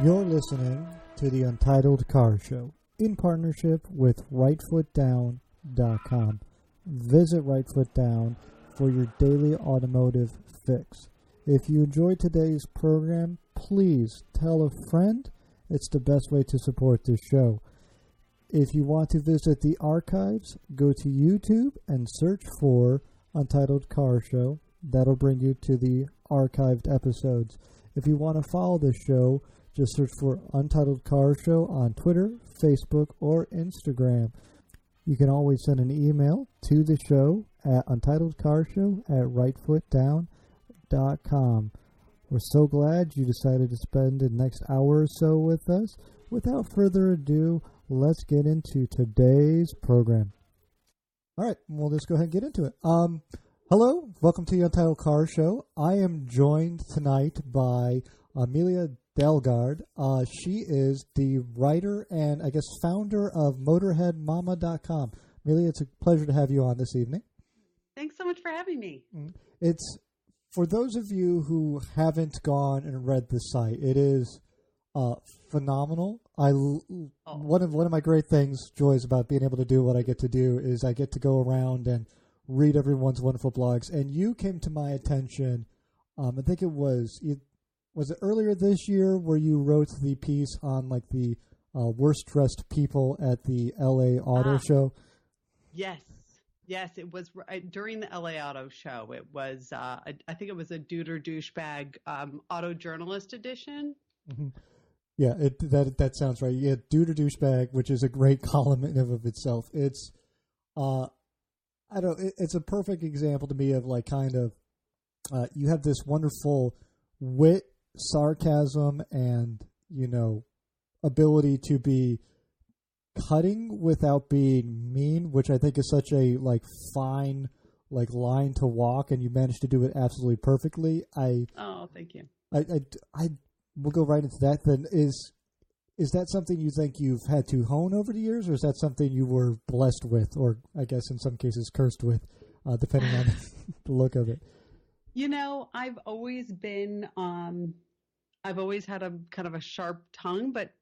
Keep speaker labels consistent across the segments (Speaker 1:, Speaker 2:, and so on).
Speaker 1: You're listening to the Untitled Car Show in partnership with RightFootDown.com. Visit RightFootDown for your daily automotive fix. If you enjoyed today's program, please tell a friend. It's the best way to support this show. If you want to visit the archives, go to YouTube and search for Untitled Car Show. That'll bring you to the archived episodes. If you want to follow the show, just search for Untitled Car Show on Twitter, Facebook, or Instagram. You can always send an email to the show at untitledcarshow@rightfootdown.com. We're so glad you decided to spend the next hour or so with us. Without further ado, let's get into today's program. All right, we'll just go ahead and get into it. Hello, welcome to the Untitled Car Show. I am joined tonight by Amelia Dalgaard. She is the writer and, I guess, founder of MotorheadMama.com. Amelia, it's a pleasure to have you on this evening.
Speaker 2: Thanks so much for having me.
Speaker 1: It's, for those of you who haven't gone and read the site, it is phenomenal. One of my great things, joys about being able to do what I get to do is I get to go around and read everyone's wonderful blogs. And you came to my attention, I think it was it earlier this year where you wrote the piece on like the worst dressed people at the LA Auto Show?
Speaker 2: Yes, it was during the LA Auto Show. It was, I think it was a Dude or Douchebag auto journalist edition.
Speaker 1: Mm-hmm. Yeah, that sounds right. Yeah, Dude or Douchebag, which is a great column in and of itself. It's, it's a perfect example to me of like kind of, you have this wonderful wit, sarcasm, and, ability to be cutting without being mean, which I think is such a like fine like line to walk, and you managed to do it absolutely perfectly.
Speaker 2: Oh, thank you.
Speaker 1: I we'll go right into that. Then is that something you think you've had to hone over the years, or is that something you were blessed with, or I guess in some cases cursed with, depending on the look of it?
Speaker 2: I've always been, I've always had a kind of a sharp tongue, but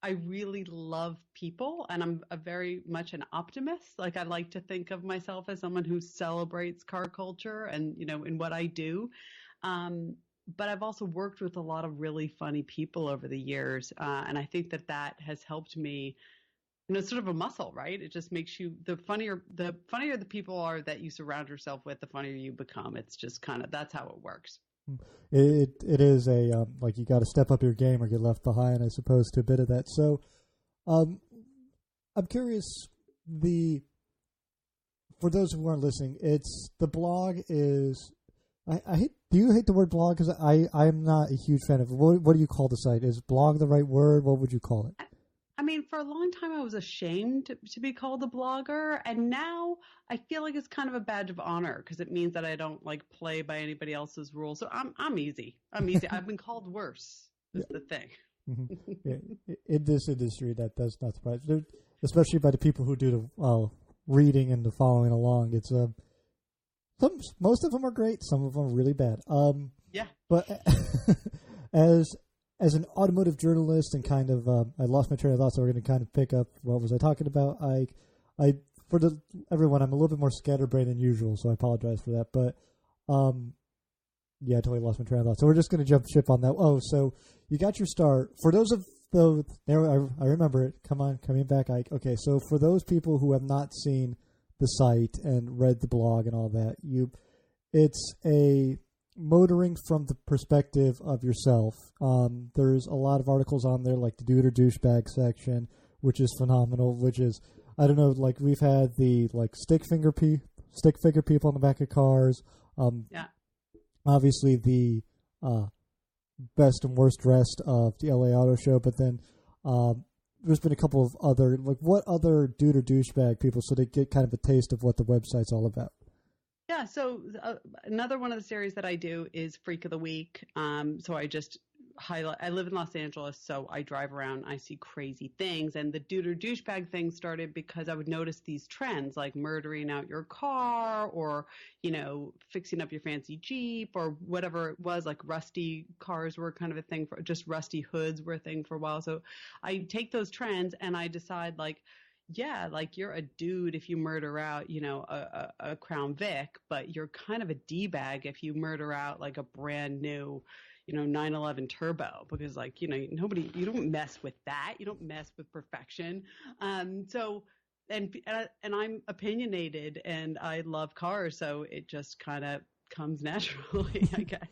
Speaker 2: I really love people, and I'm very much an optimist. Like, I like to think of myself as someone who celebrates car culture and, in what I do. But I've also worked with a lot of really funny people over the years. And I think that has helped me, it's sort of a muscle, right? It just makes you, the funnier the people are that you surround yourself with, the funnier you become. It's just kind of, that's how it works.
Speaker 1: It is a, like you got to step up your game or get left behind, I suppose, to a bit of that. So, I'm curious, for those who aren't listening, the blog is, do you hate the word blog? Because I'm not a huge fan of it. What do you call the site? Is blog the right word? What would you call it?
Speaker 2: I mean, for a long time, I was ashamed to be called a blogger, and now I feel like it's kind of a badge of honor because it means that I don't like play by anybody else's rules. So I'm easy. I've been called worse. Is the thing.
Speaker 1: Mm-hmm. Yeah. In this industry, that does not surprise me, especially by the people who do the reading and the following along. It's most of them are great. Some of them are really bad.
Speaker 2: Yeah.
Speaker 1: But as an automotive journalist and kind of, I lost my train of thought, so we're going to kind of pick up what was I talking about. For everyone, I'm a little bit more scatterbrained than usual, so I apologize for that. But, yeah, I totally lost my train of thought. So we're just going to jump ship on that. Oh, so you got your start. For those of those, I remember it. Coming back. Okay, so for those people who have not seen the site and read the blog and all that, it's a motoring from the perspective of yourself. There's a lot of articles on there, like the Dude or Douchebag section, which is phenomenal. Which is, I don't know, like we've had the like stick figure people on the back of cars.
Speaker 2: Yeah.
Speaker 1: Obviously the best and worst dressed of the LA Auto Show, but then there's been a couple of other, like what other Dude or Douchebag people, so they get kind of a taste of what the website's all about.
Speaker 2: Yeah, so another one of the series that I do is Freak of the Week. So I just highlight. I live in Los Angeles, so I drive around. I see crazy things, and the dude or douchebag thing started because I would notice these trends, like murdering out your car, or fixing up your fancy Jeep, or whatever it was. Like rusty cars were kind of a thing for just rusty hoods were a thing for a while. So I take those trends and I decide like, yeah, like you're a dude if you murder out, a Crown Vic, but you're kind of a D-bag if you murder out like a brand new, 911 Turbo, because like, you don't mess with that. You don't mess with perfection. So, and I'm opinionated and I love cars. So it just kind of comes naturally, I guess.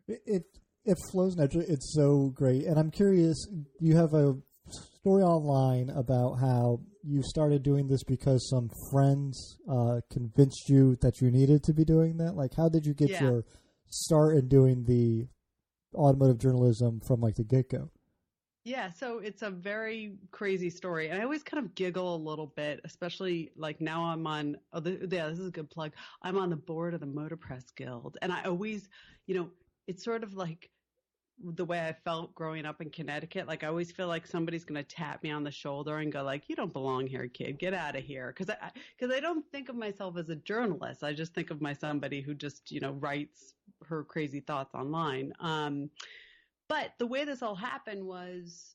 Speaker 1: It flows naturally. It's so great. And I'm curious, you have a story online about how you started doing this because some friends convinced you that you needed to be doing that. Like, how did you get your start in doing the automotive journalism from like the get-go?
Speaker 2: Yeah, so it's a very crazy story. And I always kind of giggle a little bit, especially like now I'm on, this is a good plug. I'm on the board of the Motor Press Guild. And I always, it's sort of like the way I felt growing up in Connecticut. Like I always feel like somebody's going to tap me on the shoulder and go like, you don't belong here, kid, get out of here. Cause I don't think of myself as a journalist. I just think of myself as somebody who just, writes her crazy thoughts online. But the way this all happened was,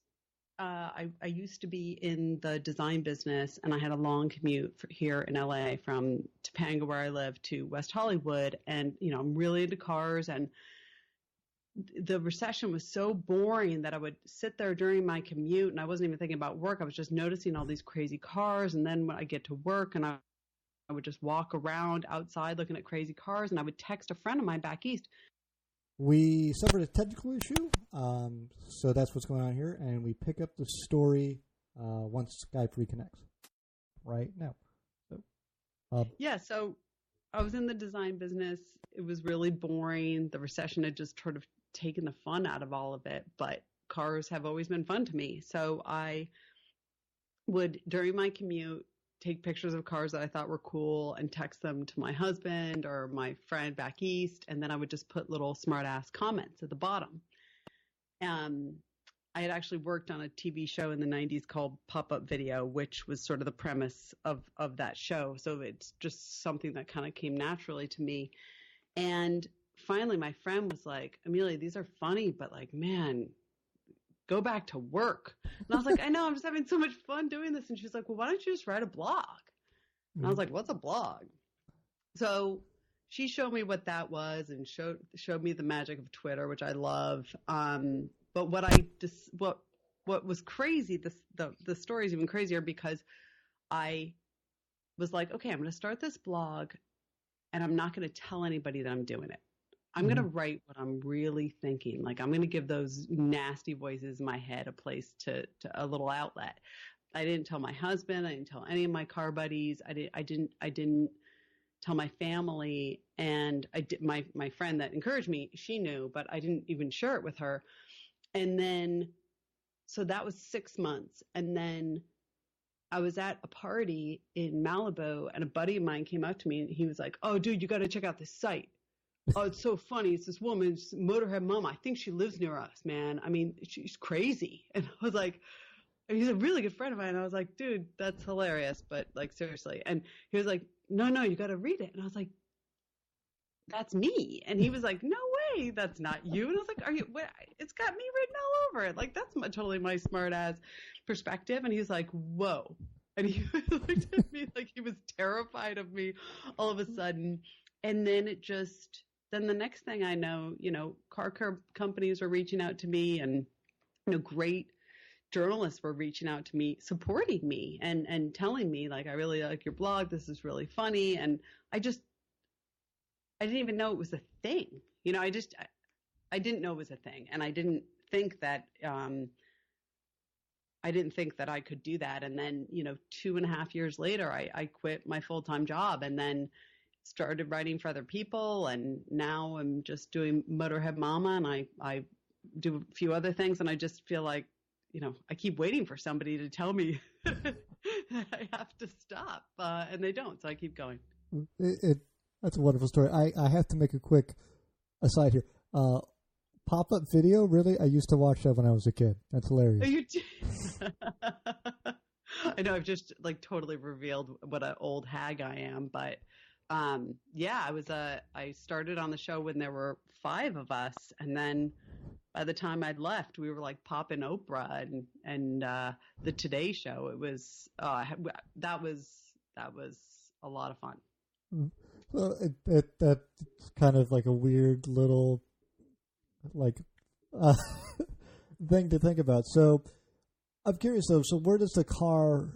Speaker 2: I used to be in the design business and I had a long commute here in LA from Topanga where I live to West Hollywood. And, I'm really into cars, and the recession was so boring that I would sit there during my commute and I wasn't even thinking about work. I was just noticing all these crazy cars. And then when I get to work and I would just walk around outside looking at crazy cars, and I would text a friend of mine back east.
Speaker 1: We suffered a technical issue, so that's what's going on here. And we pick up the story once Skype reconnects right now.
Speaker 2: So I was in the design business. It was really boring. The recession had just sort of taken the fun out of all of it, but cars have always been fun to me. So I would, during my commute, take pictures of cars that I thought were cool and text them to my husband or my friend back east. And then I would just put little smart ass comments at the bottom. I had actually worked on a TV show in the 90s called Pop-Up Video, which was sort of the premise of that show. So it's just something that kind of came naturally to me. And finally, my friend was like, Amelia, these are funny, but like, man, go back to work. And I was like, I know, I'm just having so much fun doing this. And she's like, well, why don't you just write a blog? And I was like, what's a blog? So she showed me what that was and showed me the magic of Twitter, which I love. But what was crazy, the story is even crazier because I was like, okay, I'm going to start this blog and I'm not going to tell anybody that I'm doing it. I'm going to write what I'm really thinking. Like I'm going to give those nasty voices in my head a place to a little outlet. I didn't tell my husband. I didn't tell any of my car buddies. I didn't tell my family. And I did, my friend that encouraged me, she knew, but I didn't even share it with her. And then, so that was 6 months. And then I was at a party in Malibu and a buddy of mine came up to me and he was like, oh, dude, you got to check out this site. Oh, it's so funny. It's this woman, Motorhead Mama. I think she lives near us, man. I mean, she's crazy. And I was like, and he's a really good friend of mine. And I was like, dude, that's hilarious. But like, seriously. And he was like, no, you got to read it. And I was like, that's me. And he was like, no way, that's not you. And I was like, are you, what? It's got me written all over it. Like, that's totally my smart ass perspective. And he was like, whoa. And he looked at me like he was terrified of me all of a sudden. And then then the next thing I know, car companies were reaching out to me and, great journalists were reaching out to me, supporting me and telling me like, I really like your blog. This is really funny. And I didn't even know it was a thing. I didn't know it was a thing. And I didn't think that, I could do that. And then, 2.5 years later, I quit my full-time job and then started writing for other people. And now I'm just doing Motorhead Mama and I do a few other things. And I just feel like, I keep waiting for somebody to tell me that I have to stop. And they don't. So I keep going.
Speaker 1: That's a wonderful story. I have to make a quick aside here. pop-up video, really? I used to watch that when I was a kid. That's hilarious.
Speaker 2: Oh, you did? I know I've just like totally revealed what an old hag I am, but yeah, I started on the show when there were 5 of us, and then by the time I'd left, we were like popping Oprah and the Today Show. It was that was a lot of fun.
Speaker 1: So that's kind of like a weird little like thing to think about. So I'm curious though. So where does the car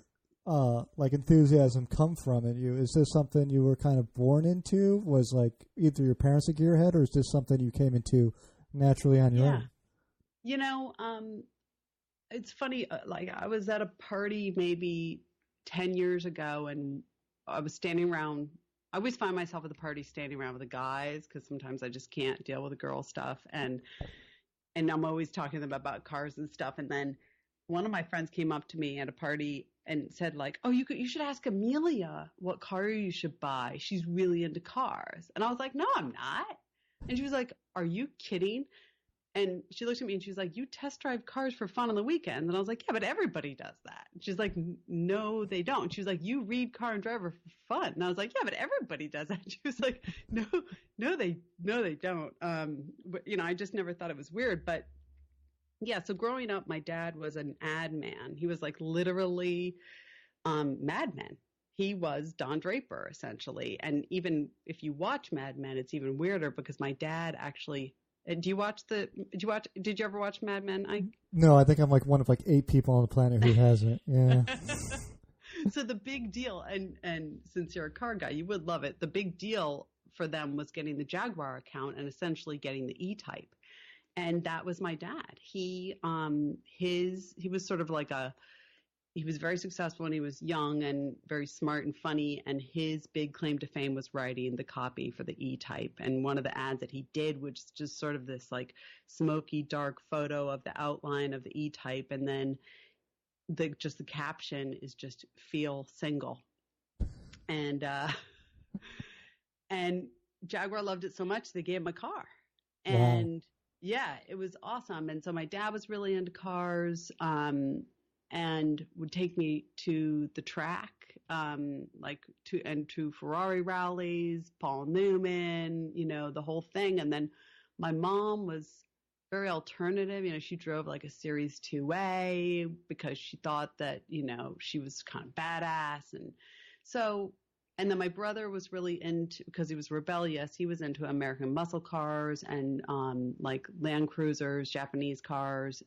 Speaker 1: like enthusiasm come from in you? Is this something you were kind of born into? Was like either your parents a gearhead, or is this something you came into naturally on your own?
Speaker 2: You know, it's funny. Like I was at a party maybe 10 years ago, and I was standing around. I always find myself at the party standing around with the guys because sometimes I just can't deal with the girl stuff, and I'm always talking to them about cars and stuff. And then one of my friends came up to me at a party and said, like, "Oh, you should ask Amelia what car you should buy. She's really into cars." And I was like, "No, I'm not." And she was like, "Are you kidding?" And she looked at me and she was like, "You test drive cars for fun on the weekend." And I was like, "Yeah, but everybody does that." And she's like, "No, they don't." She was like, "You read Car and Driver for fun." And I was like, "Yeah, but everybody does that." She was like, No, they don't. But, you know, I just never thought it was weird. But yeah, so growing up, my dad was an ad man. He was like literally Mad Men. He was Don Draper essentially. And even if you watch Mad Men, it's even weirder because my dad actually. Did you ever watch Mad Men?
Speaker 1: No, I think I'm like one of like 8 people on the planet who hasn't. Yeah.
Speaker 2: So the big deal, and since you're a car guy, you would love it. The big deal for them was getting the Jaguar account and essentially getting the E-Type. And that was my dad. He was sort of like he was very successful when he was young and very smart and funny. And his big claim to fame was writing the copy for the E-Type. And one of the ads that he did was just sort of this like smoky, dark photo of the outline of the E-Type. And then the caption is just "feel single." And Jaguar loved it so much, they gave him a car. And yeah, it was awesome. And so my dad was really into cars. And would take me to the track, to Ferrari rallies, Paul Newman, you know, the whole thing. And then my mom was very alternative. You know, she drove like a Series 2A because she thought that, you know, she was kind of badass. And then my brother was really into, because he was rebellious, he was into American muscle cars and like Land Cruisers, Japanese cars.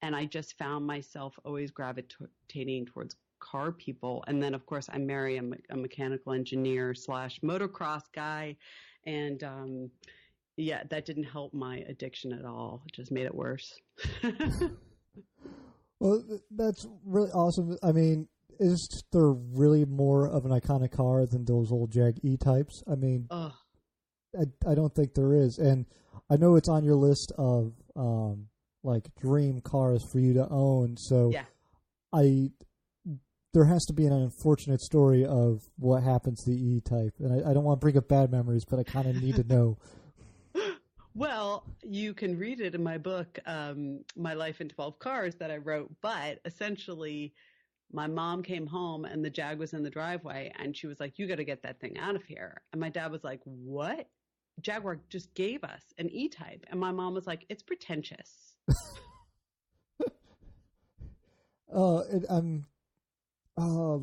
Speaker 2: And I just found myself always gravitating towards car people. And then, of course, I marry a mechanical engineer / motocross guy. And yeah, that didn't help my addiction at all. It just made it worse.
Speaker 1: Well, that's really awesome. I mean, is there really more of an iconic car than those old Jag E-Types? I mean, I don't think there is. And I know it's on your list of like dream cars for you to own. So
Speaker 2: yeah.
Speaker 1: There has to be an unfortunate story of what happens to the E-Type. And I don't want to bring up bad memories, but I kind of need to know.
Speaker 2: Well, you can read it in my book, My Life in 12 Cars, that I wrote. But essentially, my mom came home and the Jag was in the driveway and she was like, "You got to get that thing out of here." And my dad was like, "What? Jaguar just gave us an E-Type." And my mom was like, "It's pretentious."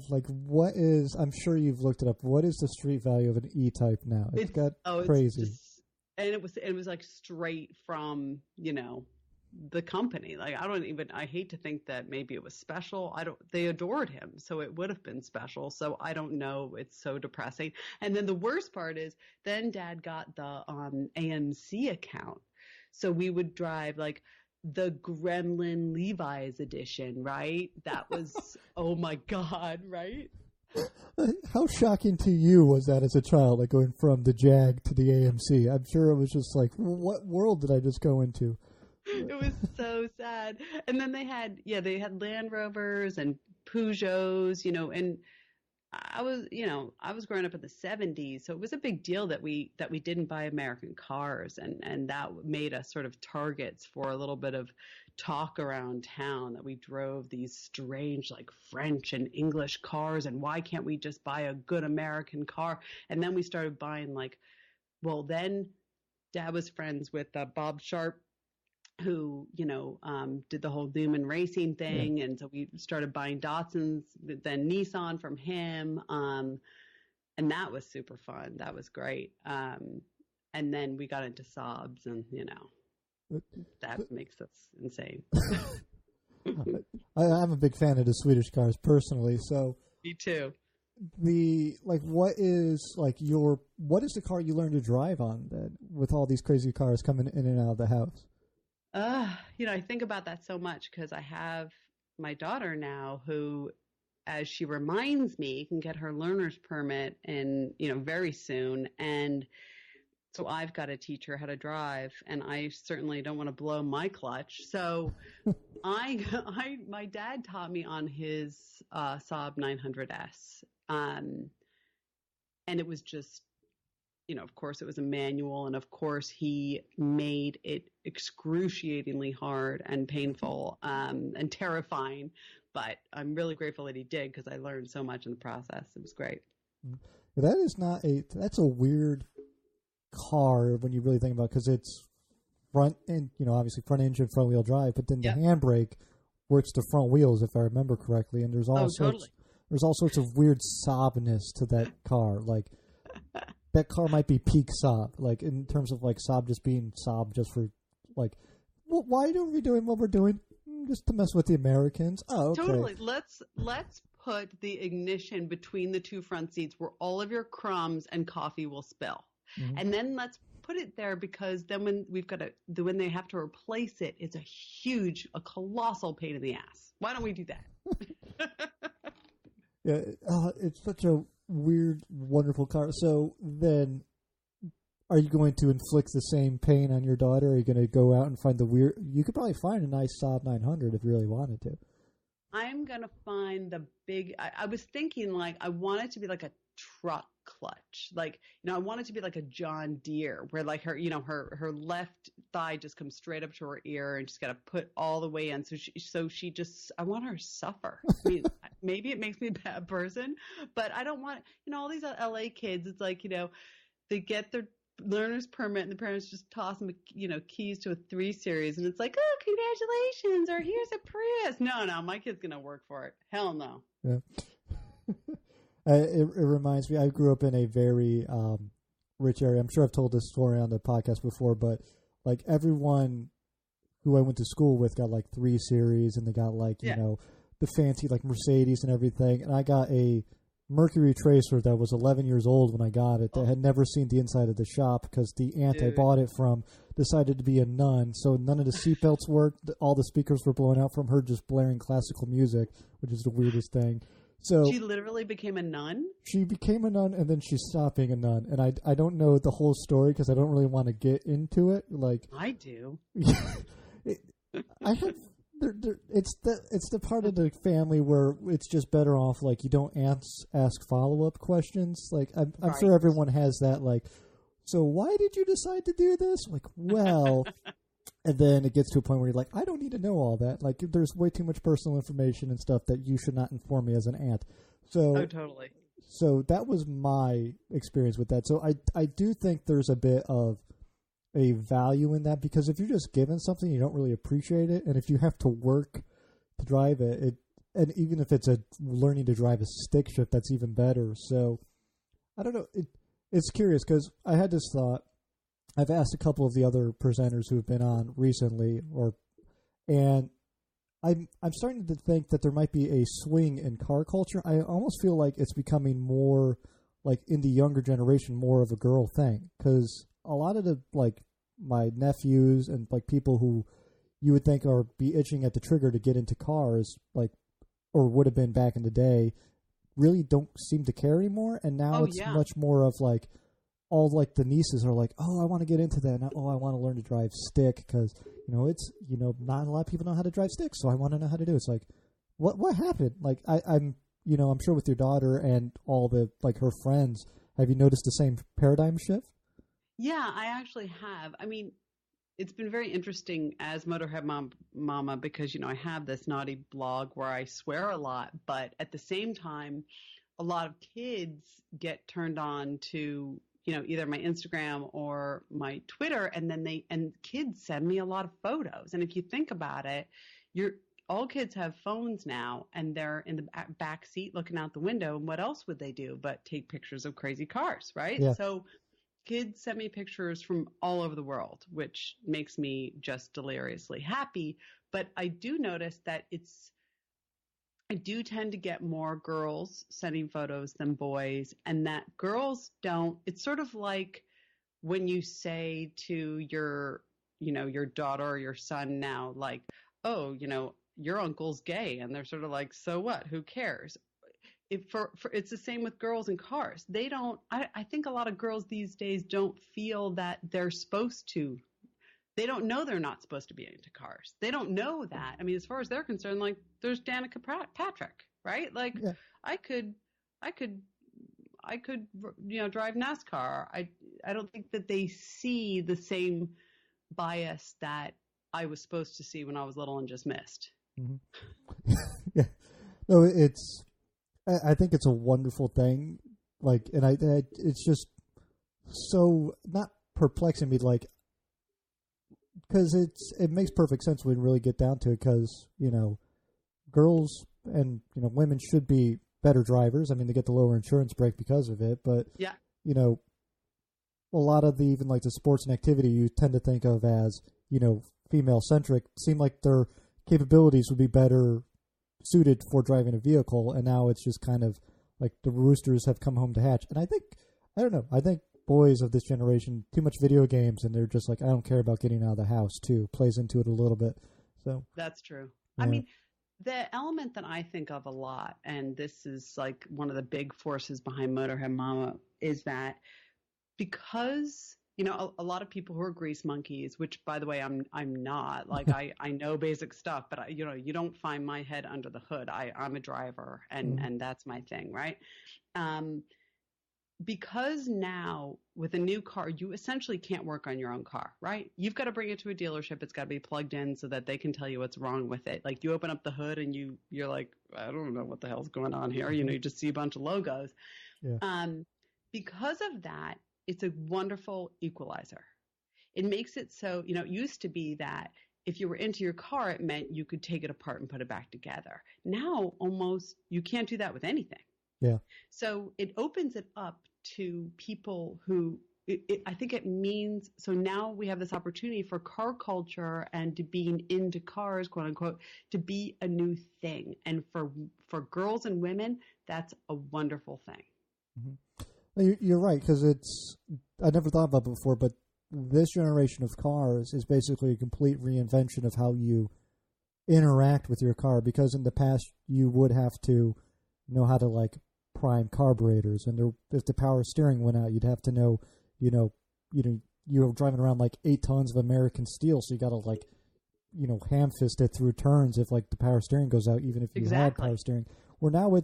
Speaker 1: Like what is? I'm sure you've looked it up. What is the street value of an E-Type now? It's got crazy.
Speaker 2: And it was like straight from, you know, the company. Like I hate to think that maybe it was special. They adored him, so it would have been special. So I don't know. It's so depressing. And then the worst part is then Dad got the AMC account. So we would drive like the Gremlin Levi's edition, right? That was, oh my God, right?
Speaker 1: How shocking to you was that as a child, like going from the Jag to the AMC? I'm sure it was just like, what world did I just go into?
Speaker 2: It was so sad. And then they had Land Rovers and Peugeots, you know, and I was growing up in the 70s, so it was a big deal that we didn't buy American cars, and that made us sort of targets for a little bit of talk around town that we drove these strange like French and English cars, and why can't we just buy a good American car? And then we started buying then Dad was friends with Bob Sharp, who, did the whole Newman racing thing. Yeah. And so we started buying Datsuns, then Nissan from him. And that was super fun. That was great. And then we got into Saabs and, that makes us insane.
Speaker 1: I'm a big fan of the Swedish cars personally. So
Speaker 2: me too.
Speaker 1: What is the car you learned to drive on then with all these crazy cars coming in and out of the house?
Speaker 2: I think about that so much because I have my daughter now who, as she reminds me, can get her learner's permit in, very soon. And so I've got to teach her how to drive, and I certainly don't want to blow my clutch. So my dad taught me on his Saab 900S. And it was just, of course it was a manual, and of course he made it excruciatingly hard and painful, and terrifying, but I'm really grateful that he did because I learned so much in the process. It was great.
Speaker 1: That's a weird car when you really think about it, because it's front and, obviously front engine, front wheel drive, but then the handbrake works the front wheels, if I remember correctly, and there's all sorts of weird Saabness to that car, like that car might be peak Saab, like in terms of like Saab just being Saab just for like, why are we doing what we're doing? Just to mess with the Americans. Oh, okay.
Speaker 2: Totally. Let's put the ignition between the two front seats where all of your crumbs and coffee will spill. Mm-hmm. And then let's put it there because then when they have to replace it, it's a colossal pain in the ass. Why don't we do that?
Speaker 1: Yeah, it's such a weird, wonderful car. So then, are you going to inflict the same pain on your daughter? Are you going to go out and find the weird? You could probably find a nice Saab 900 if you really wanted to.
Speaker 2: I'm going to find the big. I was thinking I want it to be like a truck clutch, I want it to be like a John Deere, where her left thigh just comes straight up to her ear, and she's got to put all the way in. So she just, I want her to suffer. I mean, maybe it makes me a bad person, but I don't want, all these LA kids. It's they get their learner's permit and the parents just toss them, keys to a 3 Series, and it's like, oh, congratulations, or here's a Prius. No, my kid's gonna work for it. Hell no.
Speaker 1: Yeah. It reminds me, I grew up in a very rich area. I'm sure I've told this story on the podcast before, but everyone who I went to school with got 3 Series, and they got the fancy Mercedes and everything. And I got a Mercury Tracer that was 11 years old when I got it, that had never seen the inside of the shop because the aunt I bought it from decided to be a nun. So none of the seatbelts worked. All the speakers were blowing out from her just blaring classical music, which is the weirdest thing. So
Speaker 2: she literally became a nun?
Speaker 1: She became a nun, and then she stopped being a nun. And I don't know the whole story because I don't really want to get into it.
Speaker 2: I do.
Speaker 1: I have... It's the part of the family where it's just better off you don't ask follow-up questions. I'm right. Sure everyone has that so why did you decide to do this? Well, and then it gets to a point where you're I don't need to know all that. There's way too much personal information and stuff that you should not inform me as an aunt. So
Speaker 2: totally.
Speaker 1: So that was my experience with that. So I do think there's a bit of a value in that, because if you're just given something, you don't really appreciate it, and if you have to work to drive it, and even if it's learning to drive a stick shift, that's even better. So I don't know. It's curious because I had this thought. I've asked a couple of the other presenters who have been on recently, and I'm starting to think that there might be a swing in car culture. I almost feel like it's becoming more in the younger generation, more of a girl thing, because a lot of the my nephews and people who you would think are be itching at the trigger to get into cars, or would have been back in the day, really don't seem to care anymore. And now it's much more of all the nieces are oh, I want to get into that. And, I want to learn to drive stick because it's not a lot of people know how to drive stick, so I want to know how to do it. It's what happened? I'm I'm sure with your daughter and all the, like, her friends, have you noticed the same paradigm shift?
Speaker 2: Yeah, I actually have. I mean, it's been very interesting as Motorhead Mama because, I have this naughty blog where I swear a lot, but at the same time, a lot of kids get turned on to, either my Instagram or my Twitter, and then kids send me a lot of photos. And if you think about it, all kids have phones now, and they're in the back seat looking out the window. And what else would they do but take pictures of crazy cars, right?
Speaker 1: Yeah.
Speaker 2: So kids send me pictures from all over the world, which makes me just deliriously happy. But I do notice that I do tend to get more girls sending photos than boys, and that girls don't. It's sort of like when you say to your daughter or your son now, like, oh, your uncle's gay, and they're sort of like, so what? Who cares? It's the same with girls and cars. They don't. I think a lot of girls these days don't feel that they're supposed to. They don't know they're not supposed to be into cars. They don't know that. I mean, as far as they're concerned, like, there's Danica Patrick, right? Like, yeah. I could, drive NASCAR. I don't think that they see the same bias that I was supposed to see when I was little and just missed.
Speaker 1: Mm-hmm. Yeah. No, I think it's a wonderful thing. Like, and it's just so not perplexing me, like, because it makes perfect sense when we really get down to it, because, girls and, women should be better drivers. I mean, they get the lower insurance break because of it, but,
Speaker 2: yeah.
Speaker 1: A lot of even like the sports and activity you tend to think of as, female-centric seem like their capabilities would be better suited for driving a vehicle, and now it's just kind of like the roosters have come home to hatch. And I think boys of this generation, too much video games, and they're just like, I don't care about getting out of the house too, plays into it a little bit. So
Speaker 2: that's true. Yeah. I mean, the element that I think of a lot, and this is like one of the big forces behind Motorhead Mama, is that because a lot of people who are grease monkeys, which by the way I'm not, like I know basic stuff, but you don't find my head under the hood. I'm a driver, and that's my thing, right? Because now with a new car, you essentially can't work on your own car, right? You've got to bring it to a dealership. It's got to be plugged in so that they can tell you what's wrong with it. Like, you open up the hood and you're like, I don't know what the hell's going on here. You just see a bunch of logos. Yeah. Because of that, it's a wonderful equalizer. It makes it so, it used to be that if you were into your car, it meant you could take it apart and put it back together. Now, almost you can't do that with anything.
Speaker 1: Yeah.
Speaker 2: So it opens it up to people who I think it means, so now we have this opportunity for car culture and to being into cars, quote unquote, to be a new thing. And for girls and women, that's a wonderful thing.
Speaker 1: Mm-hmm. You're right, because I never thought about it before, but this generation of cars is basically a complete reinvention of how you interact with your car, because in the past you would have to know how to, like, prime carburetors, and if the power steering went out, you'd have to know, you were driving around like 8 tons of American steel, so you got to, like, ham fist it through turns if, like, the power steering goes out, even if you had power steering. Where now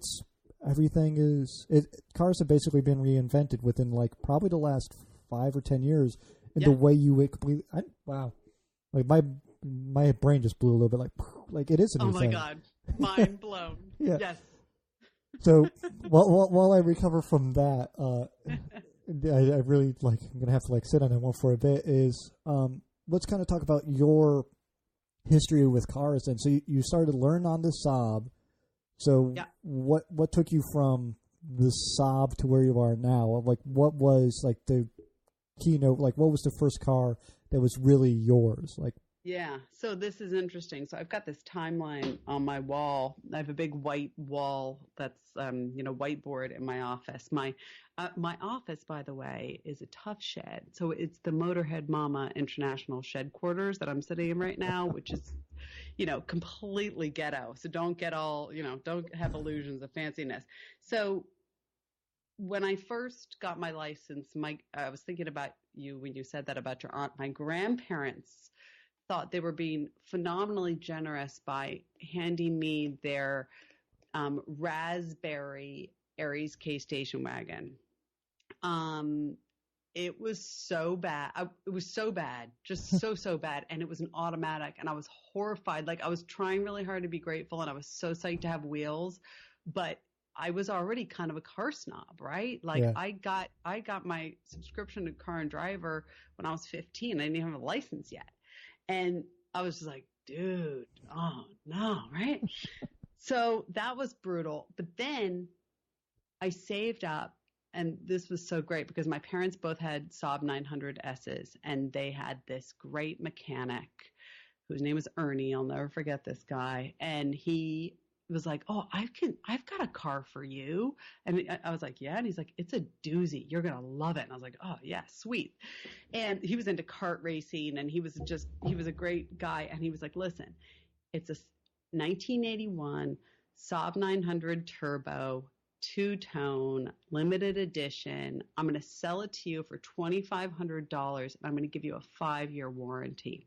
Speaker 1: cars have basically been reinvented within, like, probably the last 5 or 10 years in the way you would completely. Wow, like my brain just blew a little bit. Like it is a new thing.
Speaker 2: Oh my god, mind blown.
Speaker 1: Yeah.
Speaker 2: Yes.
Speaker 1: So while I recover from that, I really I'm gonna have to sit on that one for a bit. Is let's kind of talk about your history with cars. And so you started to learn on the Saab. So what took you from the Saab to where you are now? Like, what was the keynote? Like, what was the first car that was really yours? Like.
Speaker 2: Yeah, so this is interesting. So I've got this timeline on my wall. I have a big white wall that's, whiteboard in my office. My office, by the way, is a tough shed. So it's the Motorhead Mama International Shed Quarters that I'm sitting in right now, which is, completely ghetto. So don't get all, don't have illusions of fanciness. So when I first got my license, I was thinking about you when you said that about your aunt. My grandparents thought they were being phenomenally generous by handing me their raspberry Aries K station wagon. It was so bad. It was so bad, just so bad. And it was an automatic, and I was horrified. Like, I was trying really hard to be grateful, and I was so psyched to have wheels, but I was already kind of a car snob, right? Like, I got my subscription to Car and Driver when I was 15. I didn't even have a license yet. And I was just like, dude, oh no, right? So that was brutal. But then I saved up, and this was so great because my parents both had Saab 900Ss, and they had this great mechanic whose name was Ernie. I'll never forget this guy. And he was like, oh, I've got a car for you. And I was like, yeah. And he's like, it's a doozy. You're going to love it. And I was like, oh yeah, sweet. And he was into kart racing, and he was a great guy. And he was like, listen, it's a 1981 Saab 900 turbo, two-tone, limited edition. I'm going to sell it to you for $2,500, and I'm going to give you a 5-year warranty.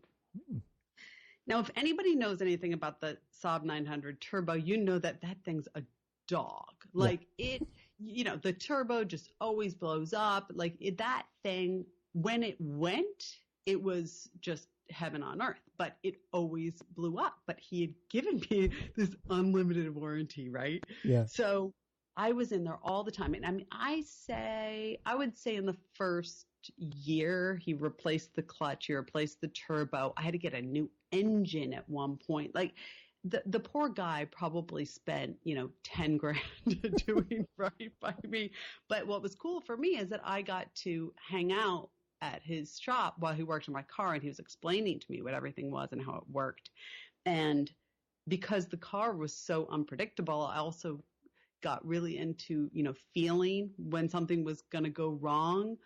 Speaker 2: Now, if anybody knows anything about the Saab 900 turbo, you know that thing's a dog. Like, the turbo just always blows up. Like, that thing, when it went, it was just heaven on earth, but it always blew up. But he had given me this unlimited warranty, right?
Speaker 1: Yeah.
Speaker 2: So I was in there all the time. And I mean, I would say in the first year, he replaced the clutch, he replaced the turbo. I had to get a new engine at one point. Like, the poor guy probably spent, $10,000 doing right by me. But what was cool for me is that I got to hang out at his shop while he worked on my car, and he was explaining to me what everything was and how it worked. And because the car was so unpredictable, I also got really into, feeling when something was going to go wrong.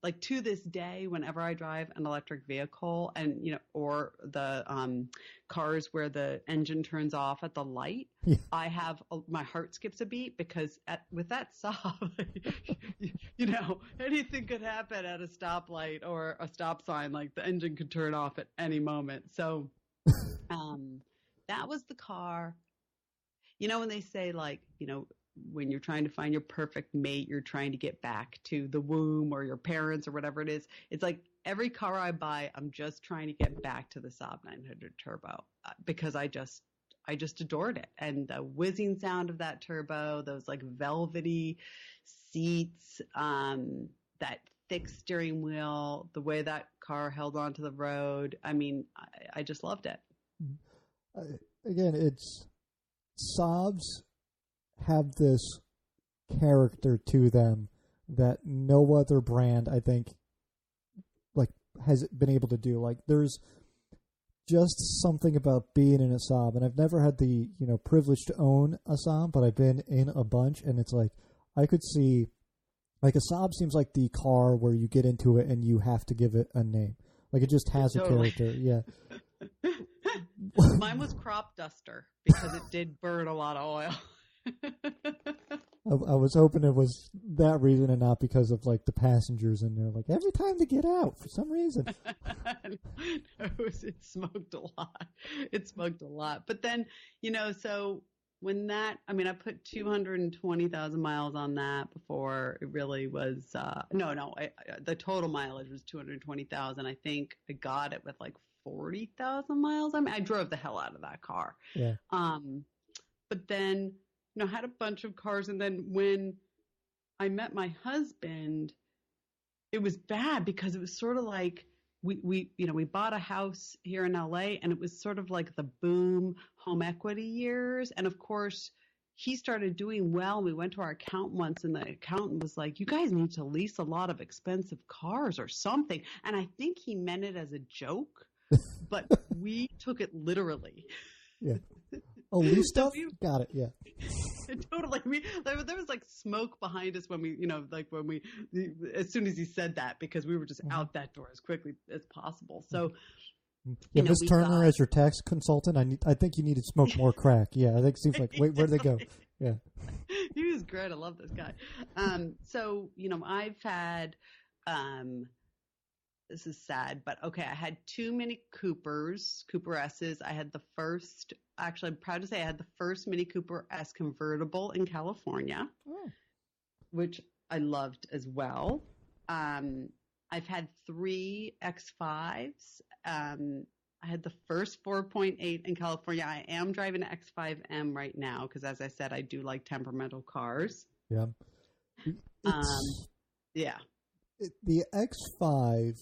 Speaker 2: Like, to this day, whenever I drive an electric vehicle and, or the cars where the engine turns off at the light, I have my heart skips a beat because with that Saab, anything could happen at a stoplight or a stop sign. Like, the engine could turn off at any moment. So that was the car. When they say, like, when you're trying to find your perfect mate, you're trying to get back to the womb or your parents or whatever it is. It's like every car I buy, I'm just trying to get back to the Saab 900 turbo because I just adored it. And the whizzing sound of that turbo, those like velvety seats, that thick steering wheel, the way that car held onto the road. I mean, I just loved it.
Speaker 1: Again, it's Saabs have this character to them that no other brand, I think, like, has been able to do. Like, there's just something about being in a Saab, and I've never had the privilege to own a Saab, but I've been in a bunch, and it's like I could see, like, a Saab seems like the car where you get into it and you have to give it a name. Like, it just has a character. Yeah.
Speaker 2: Mine was Crop Duster because it did burn a lot of oil.
Speaker 1: I was hoping it was that reason and not because of, like, the passengers in there. Like, every time to get out for some reason.
Speaker 2: It smoked a lot. But then, so when I put 220,000 miles on that before it really was, the total mileage was 220,000. I think I got it with like 40,000 miles. I mean, I drove the hell out of that car.
Speaker 1: Yeah.
Speaker 2: But then, had a bunch of cars. And then when I met my husband, it was bad because it was sort of like we bought a house here in LA, and it was sort of like the boom home equity years. And of course, he started doing well. We went to our accountant once, and the accountant was like, you guys need to lease a lot of expensive cars or something. And I think he meant it as a joke, but we took it literally.
Speaker 1: Yeah. Oh, lease stuff? Got it, yeah.
Speaker 2: Totally. There was like smoke behind us when as soon as he said that, because we were just out that door as quickly as possible. So,
Speaker 1: Miss Turner as your tax consultant, I think you need to smoke more crack. Yeah, I think it seems like, wait, where'd they go? Yeah.
Speaker 2: He was great. I love this guy. So, I've had this is sad, but okay, I had too many Cooper S's. I had the first, actually, I'm proud to say I had the first Mini Cooper S convertible in California, which I loved as well. I've had 3 X5s. I had the first 4.8 in California. I am driving an X5M right now because, as I said, I do like temperamental cars.
Speaker 1: Yeah.
Speaker 2: Yeah.
Speaker 1: The X5,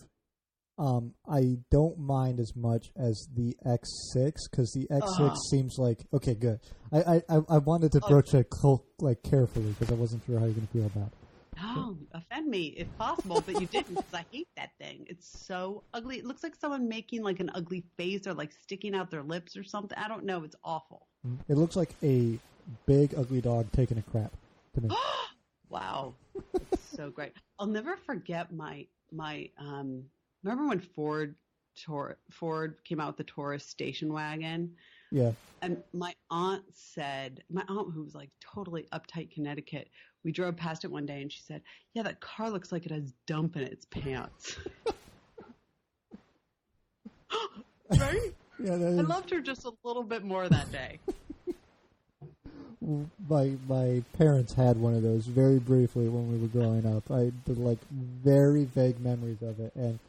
Speaker 1: I don't mind as much as the X6 because the X6 seems like okay, good. I wanted to broach it carefully because I wasn't sure how you're going to feel about it.
Speaker 2: No, offend me if possible, but you didn't because I hate that thing. It's so ugly. It looks like someone making like an ugly face or like sticking out their lips or something. I don't know. It's awful.
Speaker 1: It looks like a big ugly dog taking a crap to me.
Speaker 2: Wow. It's so great. I'll never forget my remember when Ford came out with the Taurus station wagon?
Speaker 1: Yeah.
Speaker 2: And my aunt, who was like totally uptight Connecticut, we drove past it one day and she said, yeah, that car looks like it has dump in its pants. Right?
Speaker 1: Yeah,
Speaker 2: I loved her just a little bit more that day.
Speaker 1: My parents had one of those very briefly when we were growing up. I did like very vague memories of it, and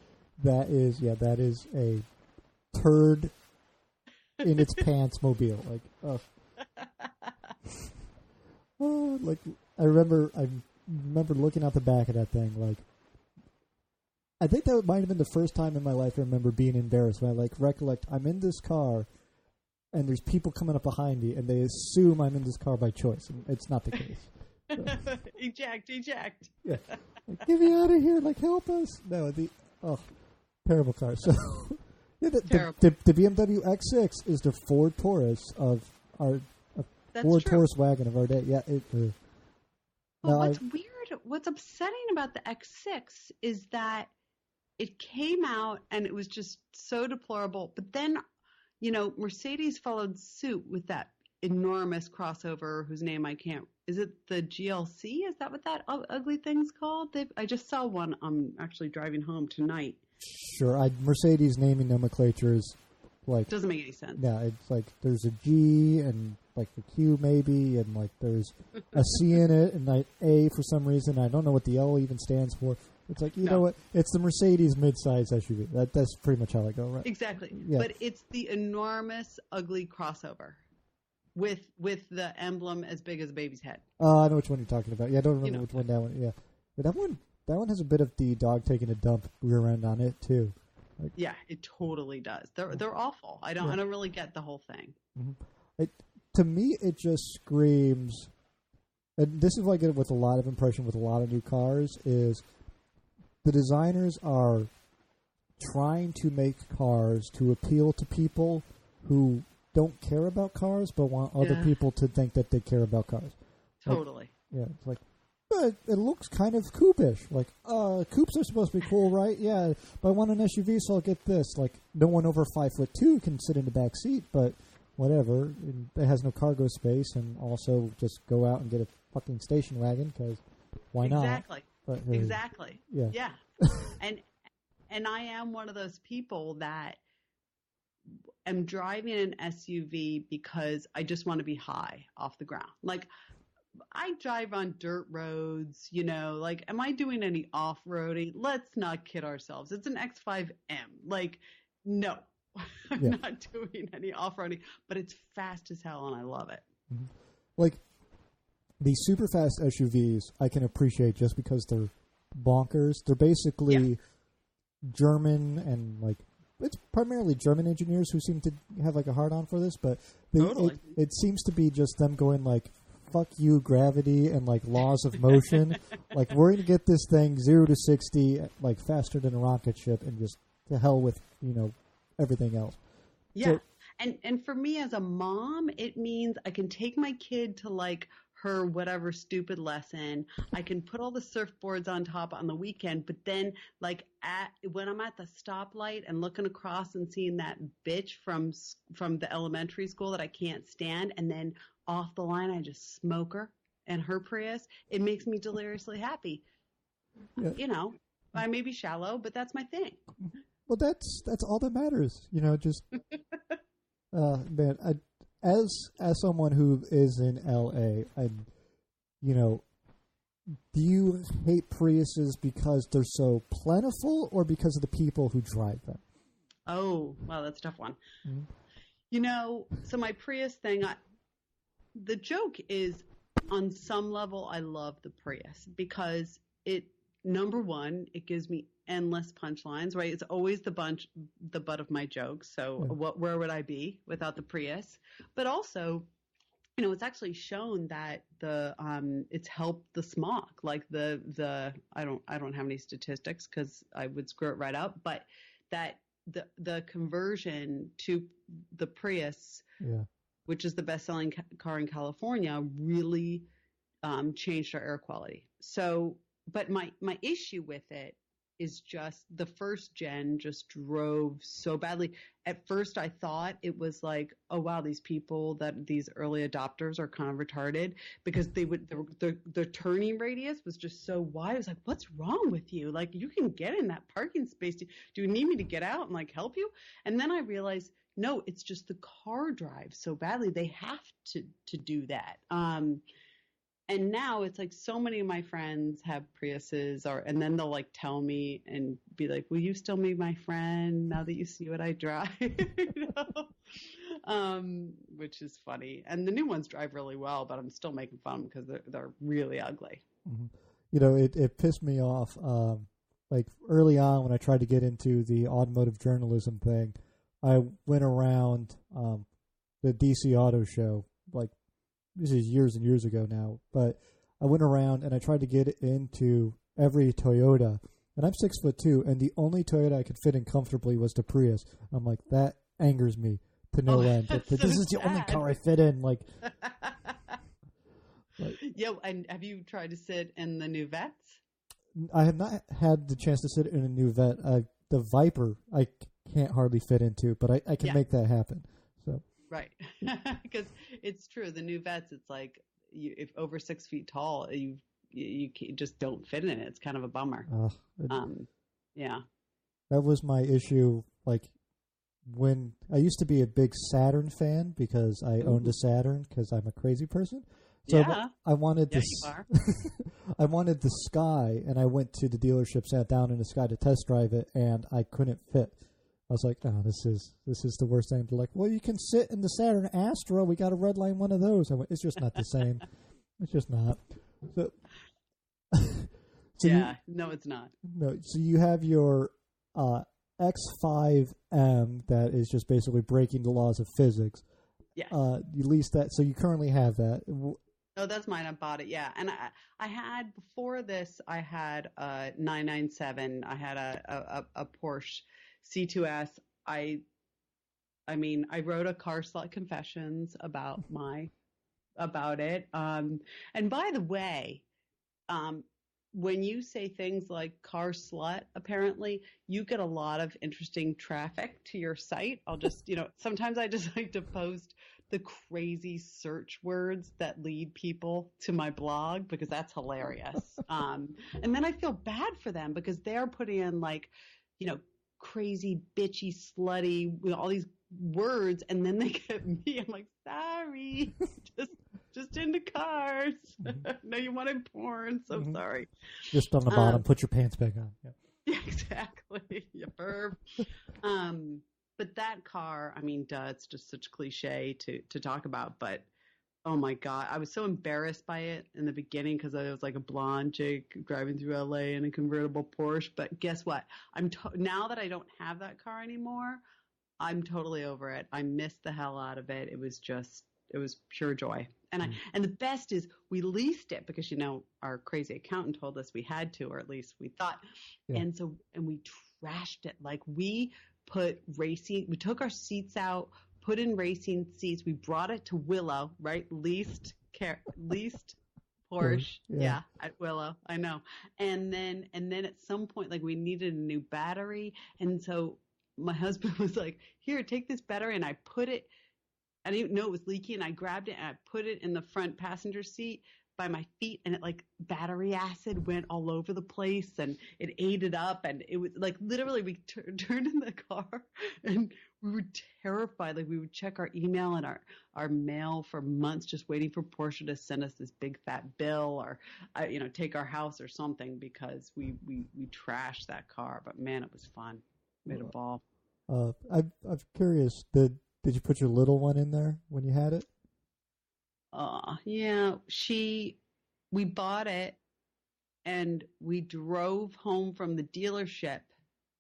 Speaker 1: that is a turd in its pants mobile. Like, like I remember looking out the back of that thing. Like, I think that might have been the first time in my life I remember being embarrassed. When I recollect I'm in this car. And there's people coming up behind me, and they assume I'm in this car by choice, and it's not the case. So.
Speaker 2: Eject.
Speaker 1: Yeah. Like, get me out of here, like, help us. No, terrible car. So, yeah, the BMW X6 is the Ford Taurus of our Ford Taurus wagon of our day. Yeah.
Speaker 2: What's weird, what's upsetting about the X6 is that it came out, and it was just so deplorable, but then Mercedes followed suit with that enormous crossover whose name I can't. Is it the GLC? Is that what that ugly thing's called? I just saw one. I'm actually driving home tonight.
Speaker 1: Sure. Mercedes naming nomenclature is like
Speaker 2: doesn't make any sense.
Speaker 1: Yeah, it's like there's a G and like the Q maybe, and like there's a C in it and like A for some reason. I don't know what the L even stands for. It's like, you know what? It's the Mercedes midsize SUV. That's pretty much how I go, right?
Speaker 2: Exactly.
Speaker 1: Yeah.
Speaker 2: But it's the enormous, ugly crossover with the emblem as big as a baby's head.
Speaker 1: I know which one you're talking about. Yeah, I don't remember which one that one. Yeah, but that one has a bit of the dog taking a dump rear end on it too. Like,
Speaker 2: yeah, it totally does. They're awful. I don't really get the whole thing.
Speaker 1: Mm-hmm. To me, it just screams. And this is what I get with a lot of impression with a lot of new cars is. The designers are trying to make cars to appeal to people who don't care about cars but want other people to think that they care about cars.
Speaker 2: Totally.
Speaker 1: It's like, but it looks kind of coupe-ish. Like, coupes are supposed to be cool, right? Yeah, but I want an SUV, so I'll get this. Like, no one over 5'2" can sit in the back seat, but whatever. It has no cargo space, and also just go out and get a fucking station wagon because why not?
Speaker 2: Exactly.
Speaker 1: But,
Speaker 2: exactly.
Speaker 1: Yeah.
Speaker 2: And I am one of those people that am driving an SUV because I just want to be high off the ground. Like I drive on dirt roads, like am I doing any off-roading? Let's not kid ourselves. It's an X5M. Like, no, I'm not doing any off-roading, but it's fast as hell and I love it.
Speaker 1: Mm-hmm. Like, the super fast SUVs I can appreciate just because they're bonkers. They're basically German and like it's primarily German engineers who seem to have like a hard on for this, but it seems to be just them going like fuck you gravity and like laws of motion. Like we're gonna get this thing 0 to 60 like faster than a rocket ship and just to hell with everything else.
Speaker 2: Yeah. So, and for me as a mom, it means I can take my kid to like her whatever stupid lesson. I can put all the surfboards on top on the weekend, but then like when I'm at the stoplight and looking across and seeing that bitch from the elementary school that I can't stand, and then off the line I just smoke her and her Prius, it makes me deliriously happy. I may be shallow, but that's my thing.
Speaker 1: Well, that's all that matters. Just man, as someone who is in LA, do you hate Priuses because they're so plentiful or because of the people who drive them?
Speaker 2: Oh, wow, that's a tough one.
Speaker 1: Mm-hmm.
Speaker 2: So my Prius thing, the joke is, on some level, I love the Prius because number one, it gives me endless punchlines, right? It's always the butt of my jokes. So where would I be without the Prius? But also, it's actually shown that it's helped the smog. Like I don't have any statistics because I would screw it right up, but that the conversion to the Prius, which is the best-selling car in California, really changed our air quality. So, but my issue with it is just the first gen just drove so badly. At first I thought it was like, oh wow, these early adopters are kind of retarded because the turning radius was just so wide. I was like, what's wrong with you? Like, you can get in that parking space. Do you need me to get out and like help you? And then I realized, no, it's just the car drives so badly. They have to do that. And now it's like so many of my friends have Priuses, and then they'll like tell me and be like, will you still be my friend now that you see what I drive? Which is funny. And the new ones drive really well, but I'm still making fun because they're really ugly.
Speaker 1: Mm-hmm. It pissed me off. Like early on when I tried to get into the automotive journalism thing, I went around the DC Auto Show, like, this is years and years ago now, but I went around and I tried to get into every Toyota, and I'm 6'2", and the only Toyota I could fit in comfortably was the Prius. I'm like, that angers me to no end. This is the only car I fit in. Like,
Speaker 2: yeah. And have you tried to sit in the new Vets?
Speaker 1: I have not had the chance to sit in a new Vet. The Viper I can't hardly fit into, but I can make that happen. So.
Speaker 2: Right. Because it's true. The new Vets, it's like if over 6 feet tall, you just don't fit in it. It's kind of a bummer. Yeah.
Speaker 1: That was my issue. Like, when I used to be a big Saturn fan because I owned a Saturn because I'm a crazy person. So I wanted this. I wanted the Sky, and I went to the dealership, sat down in the Sky to test drive it, and I couldn't fit. I was like, oh, this is the worst thing. They're like, well, you can sit in the Saturn Astra. We got to redline one of those. I went, it's just not the same. It's just not.
Speaker 2: No, it's not.
Speaker 1: No, so you have your X5M that is just basically breaking the laws of physics.
Speaker 2: Yeah.
Speaker 1: You leased that, so you currently have that.
Speaker 2: Oh, that's mine. I bought it. Yeah, and I had before this. I had a 997. I had a Porsche C2S. I mean, I wrote a car slut confessions about it. And by the way, when you say things like car slut, apparently you get a lot of interesting traffic to your site. I'll just, sometimes I just like to post the crazy search words that lead people to my blog because that's hilarious. And then I feel bad for them because they're putting in like, crazy, bitchy, slutty, all these words, and then they get me. I'm like, sorry, just into cars. No, you wanted porn, so sorry.
Speaker 1: Just on the bottom, put your pants back on.
Speaker 2: Yeah, exactly. You perv. But that car, I mean, it's just such cliche to talk about, but oh my God, I was so embarrassed by it in the beginning because I was like a blonde chick driving through LA in a convertible Porsche. But guess what? Now that I don't have that car anymore, I'm totally over it. I missed the hell out of it. It was pure joy. And and the best is we leased it because, our crazy accountant told us we had to, or at least we thought. Yeah. And we trashed it. Like we took our seats out, put in racing seats. We brought it to Willow, right? Leased Porsche. Yeah, at Willow. I know. And then at some point, like we needed a new battery. And so my husband was like, here, take this battery. And I put it, I didn't know it was leaky. And I grabbed it and I put it in the front passenger seat. by my feet, and it like battery acid went all over the place, and it ate it up, and it was like literally we turned in the car, and we were terrified. Like we would check our email and our mail for months, just waiting for Porsche to send us this big fat bill or take our house or something, because we trashed that car. But man, it was fun. Made a ball.
Speaker 1: I'm curious. Did you put your little one in there when you had it?
Speaker 2: Yeah. We bought it, and we drove home from the dealership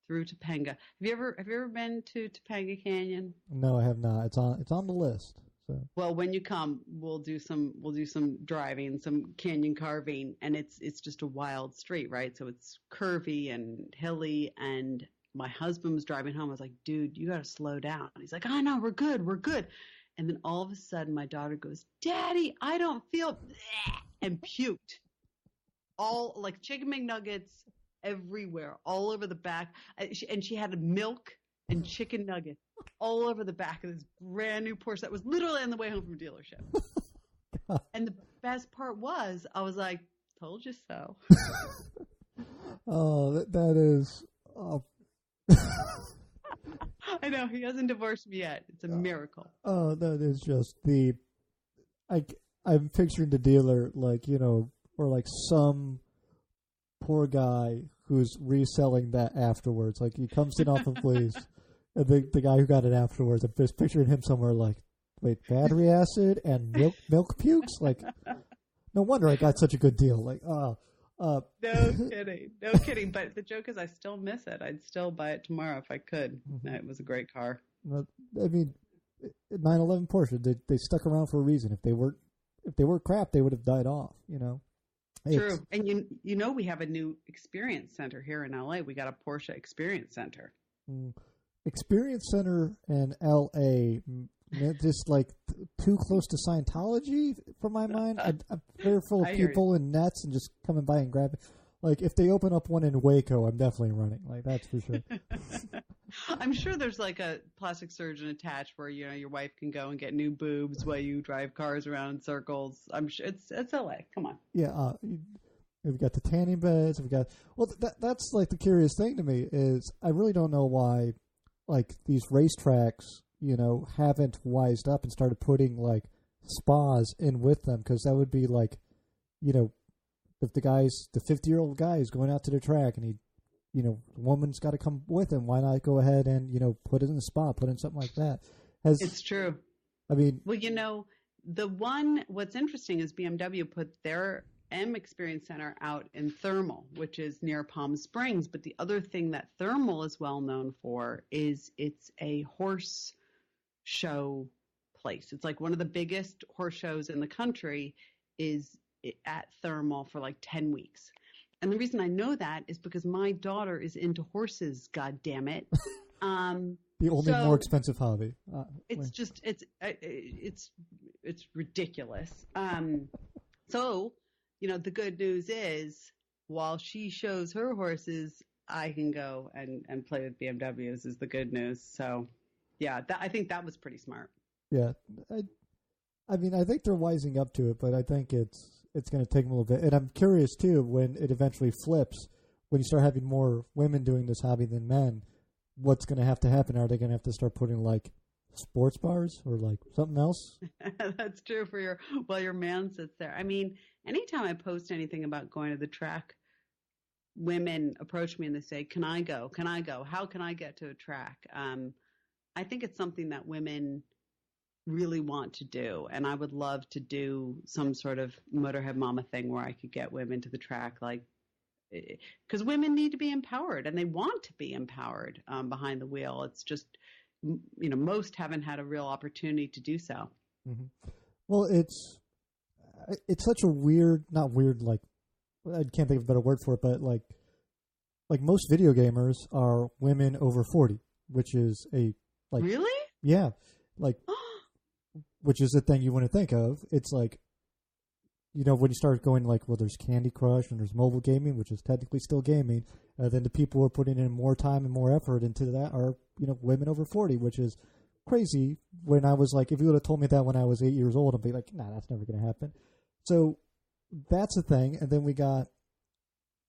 Speaker 2: through Topanga. Have you ever been to Topanga Canyon?
Speaker 1: No, I have not. It's on the list. So. Well,
Speaker 2: when you come, we'll do some driving, some canyon carving, and it's just a wild street, right? So it's curvy and hilly, and my husband was driving home. I was like, dude, you got to slow down. He's like, oh, no, we're good. And then all of a sudden, my daughter goes, Daddy, I don't feel, and puked. All like chicken McNuggets everywhere, all over the back. And she had milk and chicken nuggets all over the back of this brand new Porsche that was literally on the way home from dealership. And the best part was, I was like, told you so.
Speaker 1: Oh, that is... Oh.
Speaker 2: I know, he hasn't divorced me yet. It's a miracle.
Speaker 1: Oh, that is just I'm picturing the dealer or like some poor guy who's reselling that afterwards. Like he comes in off of lease, and the guy who got it afterwards, I'm just picturing him somewhere like, wait, battery acid and milk pukes? Like, no wonder I got such a good deal. Like,
Speaker 2: no kidding. But the joke is, I still miss it. I'd still buy it tomorrow if I could. Mm-hmm. It was a great car.
Speaker 1: I mean, 911 Porsche, they stuck around for a reason. If they were crap, they would have died off.
Speaker 2: True. And we have a new experience center here in LA. We got a Porsche experience center.
Speaker 1: Experience center in LA. Just like too close to Scientology for my mind. I'm fearful of people in nets and just coming by and grabbing. Like if they open up one in Waco, I'm definitely running. Like that's for sure.
Speaker 2: I'm sure there's like a plastic surgeon attached where your wife can go and get new boobs while you drive cars around in circles. I'm sure it's LA. Come on.
Speaker 1: Yeah, we've got the tanning beds. That's like the curious thing to me is I really don't know why like these racetracks haven't wised up and started putting like spas in with them, because that would be like, if the 50-year-old guy is going out to the track and the woman's got to come with him, why not go ahead and, put it in the spa, put in something like that?
Speaker 2: It's true.
Speaker 1: I mean,
Speaker 2: well, what's interesting is BMW put their M Experience Center out in Thermal, which is near Palm Springs. But the other thing that Thermal is well known for is it's a horse show place. It's like one of the biggest horse shows in the country is at Thermal for like 10 weeks. And the reason I know that is because my daughter is into horses, God damn it.
Speaker 1: The only more expensive hobby.
Speaker 2: It's ridiculous. So, the good news is while she shows her horses, I can go and play with BMWs is the good news. So yeah, I think that was pretty smart.
Speaker 1: Yeah. I mean, I think they're wising up to it, but I think it's going to take them a little bit. And I'm curious, too, when it eventually flips, when you start having more women doing this hobby than men, what's going to happen? Are they going to have to start putting, like, sports bars or, like, something else?
Speaker 2: That's true while your man sits there. I mean, anytime I post anything about going to the track, women approach me and they say, can I go? How can I get to a track? I think it's something that women really want to do, and I would love to do some sort of Motorhead Mama thing where I could get women to the track, like, because women need to be empowered and they want to be empowered behind the wheel. It's just, most haven't had a real opportunity to do so.
Speaker 1: Mm-hmm. Well, it's such a weird, not weird, like, I can't think of a better word for it, but like most video gamers are women over 40, which is
Speaker 2: really?
Speaker 1: Yeah. Like, which is the thing you want to think of. It's like, when you start going like, well, there's Candy Crush and there's mobile gaming, which is technically still gaming. Then the people who are putting in more time and more effort into that are, women over 40, which is crazy. When I was like, if you would have told me that when I was 8 years old, I'd be like, nah, that's never going to happen. So that's a thing. And then we got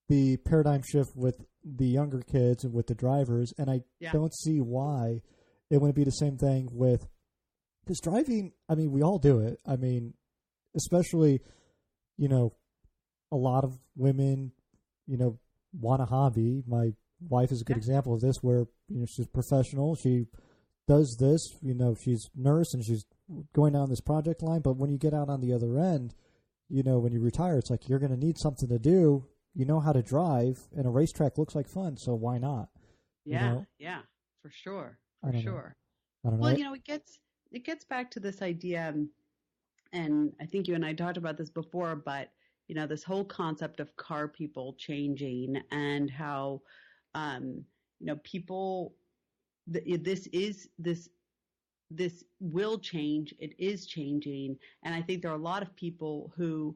Speaker 1: the paradigm shift with the younger kids and with the drivers. And I don't see why it wouldn't be the same thing with, because driving, I mean, we all do it. I mean, especially, you know, a lot of women, you know, want a hobby. My wife is a good example of this, where, you know, she's professional. She does this, you know, she's nurse and she's going down this project line. But when you get out on the other end, you know, when you retire, it's like you're going to need something to do. You know how to drive, and a racetrack looks like fun, so why not?
Speaker 2: Yeah,
Speaker 1: you know?
Speaker 2: Yeah, for sure,
Speaker 1: I don't know.
Speaker 2: Well, you know, it gets back to this idea, and I think you and I talked about this before, but you know, this whole concept of car people changing and how, you know, people, this will change. It is changing, and I think there are a lot of people who,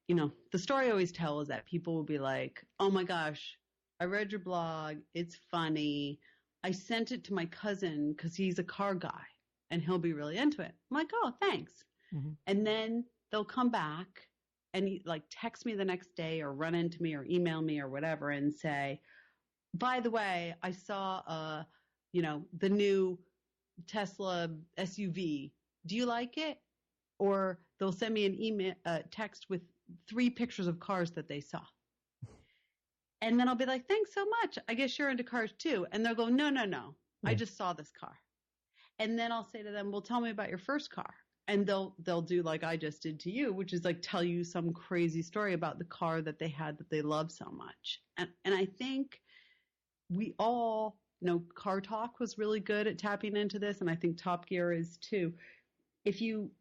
Speaker 2: you know, the story I always tell is that people will be like, oh my gosh, I read your blog. It's funny. I sent it to my cousin because he's a car guy and he'll be really into it. I'm like, oh, thanks. Mm-hmm. And then they'll come back and like text me the next day or run into me or email me or whatever and say, by the way, I saw, you know, the new Tesla SUV. Do you like it? Or they'll send me an email, text with 3 pictures of cars that they saw. And then I'll be like, thanks so much. I guess you're into cars too. And they'll go, no. I just saw this car. And then I'll say to them, well, tell me about your first car. And they'll do like I just did to you, which is like tell you some crazy story about the car that they had that they love so much. And I think we all, you know, Car Talk was really good at tapping into this. And I think Top Gear is too. If you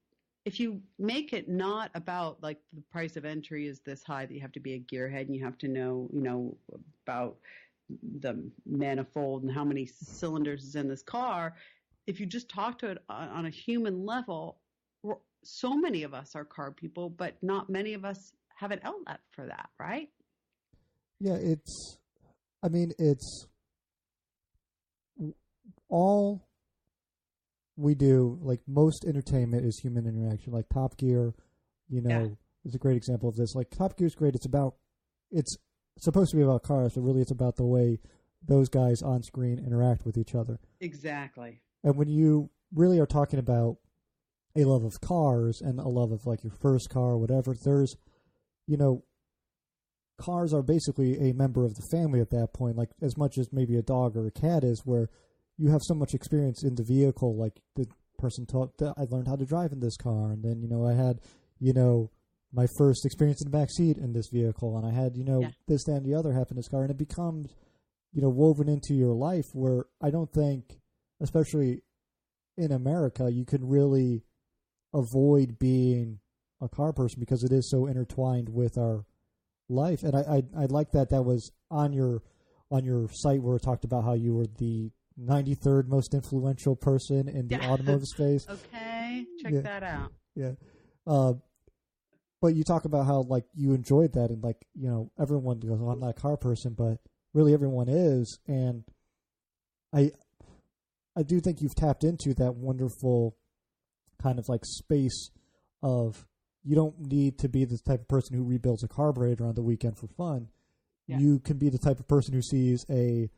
Speaker 2: make it not about like the price of entry is this high that you have to be a gearhead and you have to know, you know, about the manifold and how many cylinders is in this car. If you just talk to it on a human level, so many of us are car people, but not many of us have an outlet for that, right?
Speaker 1: Yeah, it's all we do, like most entertainment is human interaction. Like Top Gear, you know, is a great example of this. Like Top Gear is great. It's supposed to be about cars, but really it's about the way those guys on screen interact with each other.
Speaker 2: Exactly.
Speaker 1: And when you really are talking about a love of cars and a love of like your first car or whatever, there's, you know, cars are basically a member of the family at that point, like as much as maybe a dog or a cat is, where you have so much experience in the vehicle. Like the person talked, I learned how to drive in this car. And then, you know, I had, you know, my first experience in the back seat in this vehicle. And I had, you know, this, that, and the other happen in this car. And it becomes, you know, woven into your life, where I don't think, especially in America, you can really avoid being a car person because it is so intertwined with our life. And I like that was on your site where it talked about how you were the 93rd most influential person in the automotive space.
Speaker 2: Okay, check that out.
Speaker 1: Yeah. But you talk about how like you enjoyed that, and like, you know, everyone goes, oh, I'm not a car person, but really everyone is. And I do think you've tapped into that wonderful kind of like space of, you don't need to be the type of person who rebuilds a carburetor on the weekend for fun. Yeah. You can be the type of person who sees a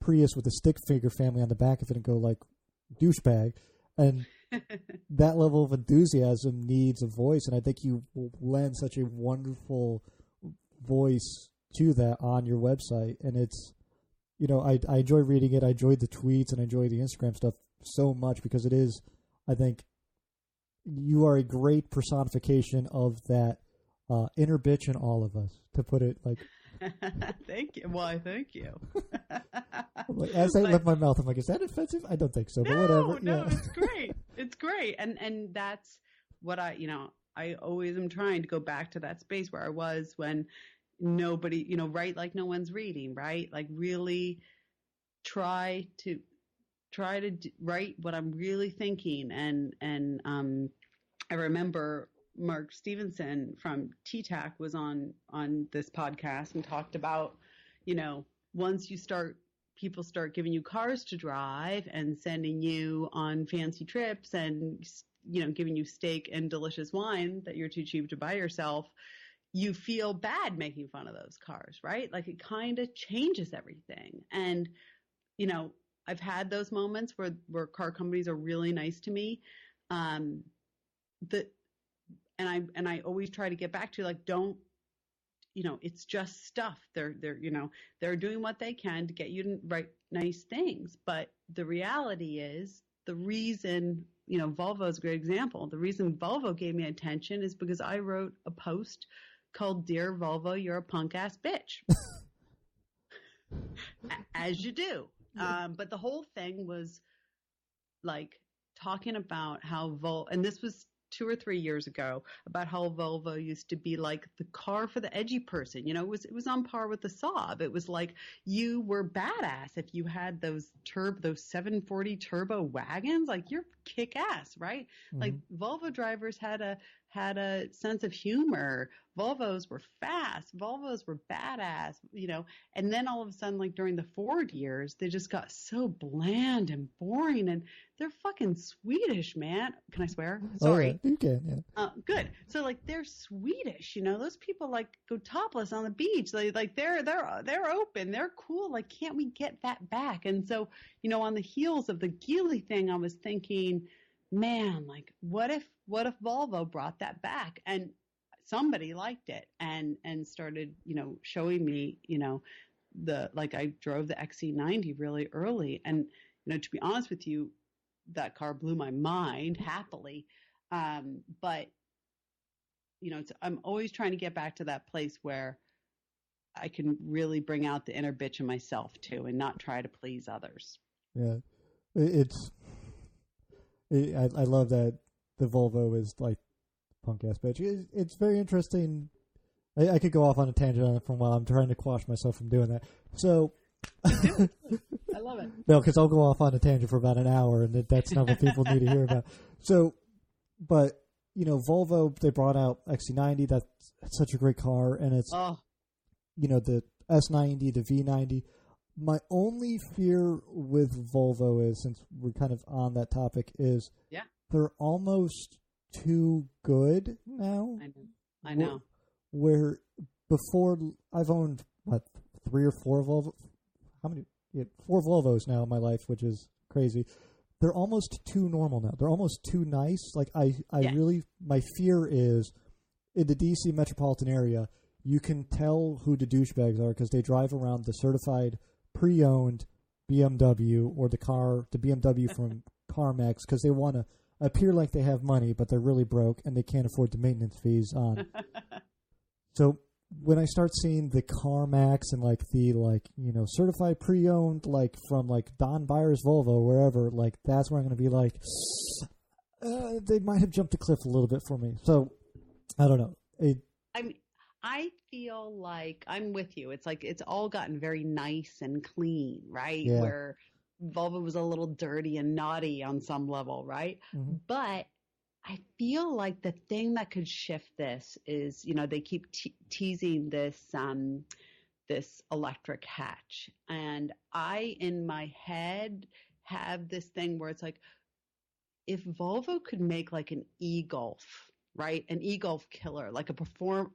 Speaker 1: Prius with a stick figure family on the back of it and go like, douchebag. And that level of enthusiasm needs a voice. And I think you will lend such a wonderful voice to that on your website. And it's, you know, I enjoy reading it. I enjoyed the tweets and I enjoy the Instagram stuff so much because it is, I think, you are a great personification of that inner bitch in all of us, to put it like.
Speaker 2: Thank you. Why, thank you.
Speaker 1: Like, as I left my mouth, I'm like, is that offensive? I don't think so, but whatever.
Speaker 2: No, it's great. It's great. And that's what I always am trying to go back to that space where I was when nobody, you know, write like no one's reading, right? Like really try to write what I'm really thinking. And I remember Mark Stevenson from TTAC was on this podcast and talked about, you know, once people start giving you cars to drive and sending you on fancy trips and, giving you steak and delicious wine that you're too cheap to buy yourself, you feel bad making fun of those cars, right? Like it kind of changes everything. And, I've had those moments where car companies are really nice to me. And I always try to get back to like, don't, it's just stuff. They're doing what they can to get you to write nice things. But the reality is the reason, Volvo is a great example. The reason Volvo gave me attention is because I wrote a post called Dear Volvo, You're a Punk Ass Bitch. As you do. But the whole thing was like talking about how and this was 2 or 3 years ago, about how Volvo used to be like the car for the edgy person. It was on par with the Saab. It was like you were badass if you had those 740 turbo wagons. Like you're kick ass, right? Mm-hmm. Like Volvo drivers had a sense of humor. Volvos were fast. Volvos were badass, and then all of a sudden, like during the Ford years, they just got so bland and boring, and they're fucking Swedish, man. Can I swear? Sorry.
Speaker 1: Oh, you can, yeah.
Speaker 2: Good. So like they're Swedish, those people like go topless on the beach. They're open. They're cool. Like, can't we get that back? And so, on the heels of the Geely thing, I was thinking, man, like what if Volvo brought that back? And somebody liked it and started, showing me, I drove the XC90 really early. And, to be honest with you, that car blew my mind happily. But, I'm always trying to get back to that place where I can really bring out the inner bitch in myself too, and not try to please others.
Speaker 1: Yeah. I love that the Volvo is like punk ass bitch. It's very interesting. I could go off on a tangent on it for a while. I'm trying to quash myself from doing that. So
Speaker 2: I love it.
Speaker 1: No, because I'll go off on a tangent for about an hour, and that's not what people need to hear about. So, but Volvo, they brought out XC90. That's such a great car, and it's the S90, the V90. My only fear with Volvo is, since we're kind of on that topic, is they're almost too good now.
Speaker 2: I know.
Speaker 1: Where before, I've owned, 3 or 4 Volvo? How many? Yeah, 4 Volvos now in my life, which is crazy. They're almost too normal now. They're almost too nice. Like, I really, my fear is, in the DC metropolitan area, you can tell who the douchebags are because they drive around the certified pre-owned BMW or the BMW from CarMax, because they want to appear like they have money, but they're really broke and they can't afford the maintenance fees on. So when I start seeing the CarMax and the certified pre-owned, from Don Byers Volvo or wherever, that's where I'm going to be like, they might have jumped the cliff a little bit for me. So I don't know.
Speaker 2: I feel like I'm with you. It's like it's all gotten very nice and clean, right?
Speaker 1: Yeah.
Speaker 2: Where Volvo was a little dirty and naughty on some level, right? Mm-hmm. But I feel like the thing that could shift this is, they keep teasing this electric hatch. And I, in my head, have this thing where it's like, if Volvo could make like an e-Golf, right? An e-Golf killer, like a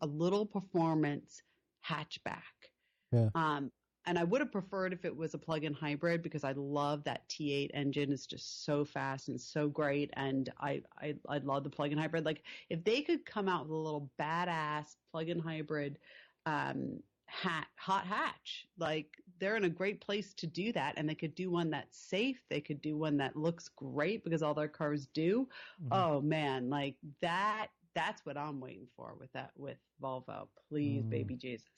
Speaker 2: little performance hatchback.
Speaker 1: Yeah.
Speaker 2: And I would have preferred if it was a plug-in hybrid, because I love that T8 engine. It's just so fast and so great. And I love the plug-in hybrid. Like, if they could come out with a little badass plug-in hybrid hot hatch, like, they're in a great place to do that. And they could do one that's safe. They could do one that looks great, because all their cars do. Mm-hmm. Oh man, like that's what I'm waiting for with Volvo. Please, baby Jesus.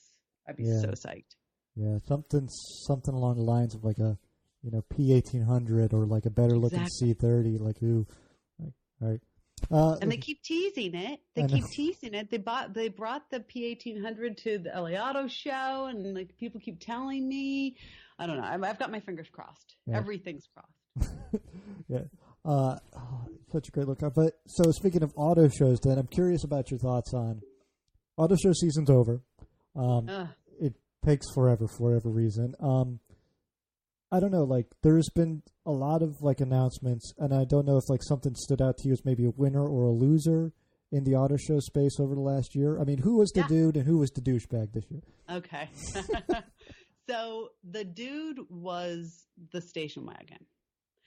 Speaker 2: I'd be so psyched.
Speaker 1: Yeah, something along the lines of like a P1800 or like a better looking C30. Like, ooh, all right.
Speaker 2: And they keep teasing it. They brought the P1800 to the LA Auto Show, and like people keep telling me. I don't know. I've got my fingers crossed. Yeah. Everything's crossed.
Speaker 1: Yeah. Such a great look. But so, speaking of auto shows, then I'm curious about your thoughts on auto show season's over. It takes forever for whatever reason. I don't know, like there's been a lot of like announcements, and I don't know if like something stood out to you as maybe a winner or a loser in the auto show space over the last year. I mean, who was the dude and who was the douchebag this year?
Speaker 2: Okay. So the dude was the station wagon.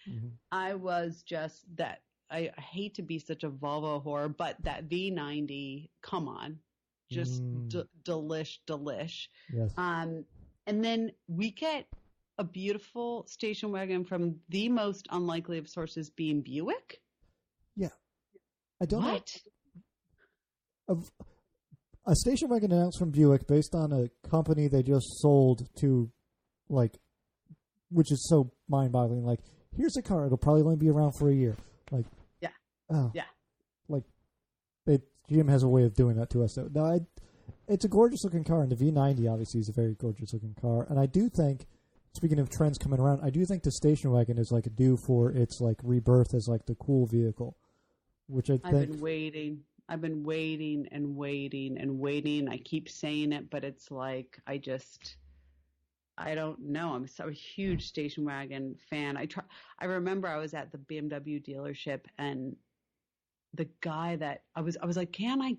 Speaker 2: Mm-hmm. I was just that. I hate to be such a Volvo whore, but that V90, come on, just delish.
Speaker 1: Yes.
Speaker 2: And then we get a beautiful station wagon from the most unlikely of sources, being Buick.
Speaker 1: Yeah, I don't know.
Speaker 2: What?
Speaker 1: A station wagon announced from Buick based on a company they just sold to, like, which is so mind-boggling. Like, here's a car; it'll probably only be around for a year. Like, like, GM has a way of doing that to us. So, no, it's a gorgeous-looking car, and the V90 obviously is a very gorgeous-looking car. And I do think, speaking of trends coming around, I do think the station wagon is like due for its like rebirth as like the cool vehicle, which I've
Speaker 2: been waiting. I've been waiting and waiting and waiting. I keep saying it, but it's like I don't know. I'm so a huge station wagon fan. I remember I was at the BMW dealership, and the guy that I was like, can I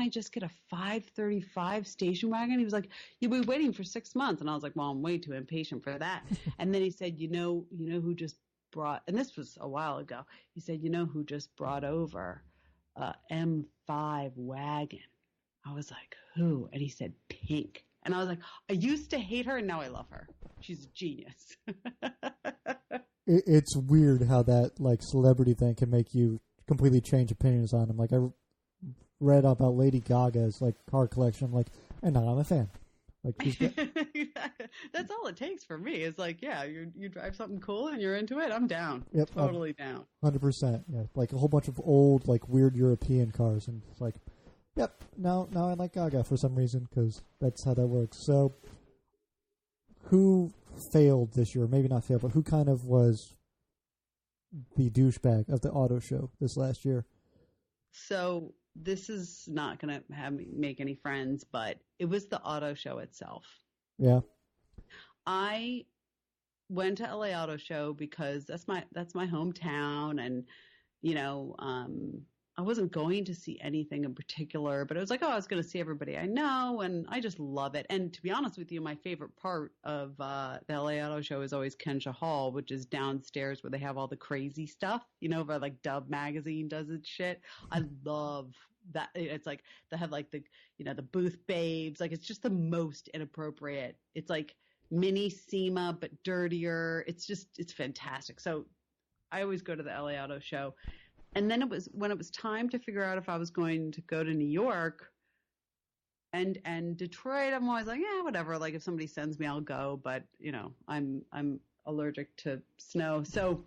Speaker 2: just get a 535 station wagon? He was like, you'll be waiting for 6 months. And I was like, well, I'm way too impatient for that. And then he said, you know who just brought, and this was a while ago. He said, you know who just brought over M5 wagon? I was like, who? And he said, Pink. And I was like, I used to hate her, and now I love her. She's a genius.
Speaker 1: It's weird how that like celebrity thing can make you completely change opinions on them. Like I read about Lady Gaga's like car collection. I'm like, and now I'm a fan. Like she's
Speaker 2: that's all it takes for me. It's like, yeah, you drive something cool and you're into it. I'm down.
Speaker 1: Yep,
Speaker 2: totally down.
Speaker 1: 100%. Yeah, like a whole bunch of old like weird European cars, and it's like, yep. Now I like Gaga for some reason because that's how that works. So, who failed this year? Maybe not failed, but who kind of was the douchebag of the auto show this last year?
Speaker 2: So this is not going to have me make any friends, but it was the auto show itself.
Speaker 1: Yeah.
Speaker 2: I went to LA Auto Show because that's my hometown, and I wasn't going to see anything in particular, but it was like, I was going to see everybody I know, and I just love it. And to be honest with you, my favorite part of the LA Auto Show is always Kensha Hall, which is downstairs where they have all the crazy stuff, where like Dove Magazine does its shit. I love that. It's like they have like the booth babes. Like it's just the most inappropriate. It's like mini SEMA, but dirtier. It's fantastic. So I always go to the LA Auto Show. And then when it was time to figure out if I was going to go to New York and Detroit, I'm always like, yeah, whatever. Like if somebody sends me, I'll go. But I'm allergic to snow. So,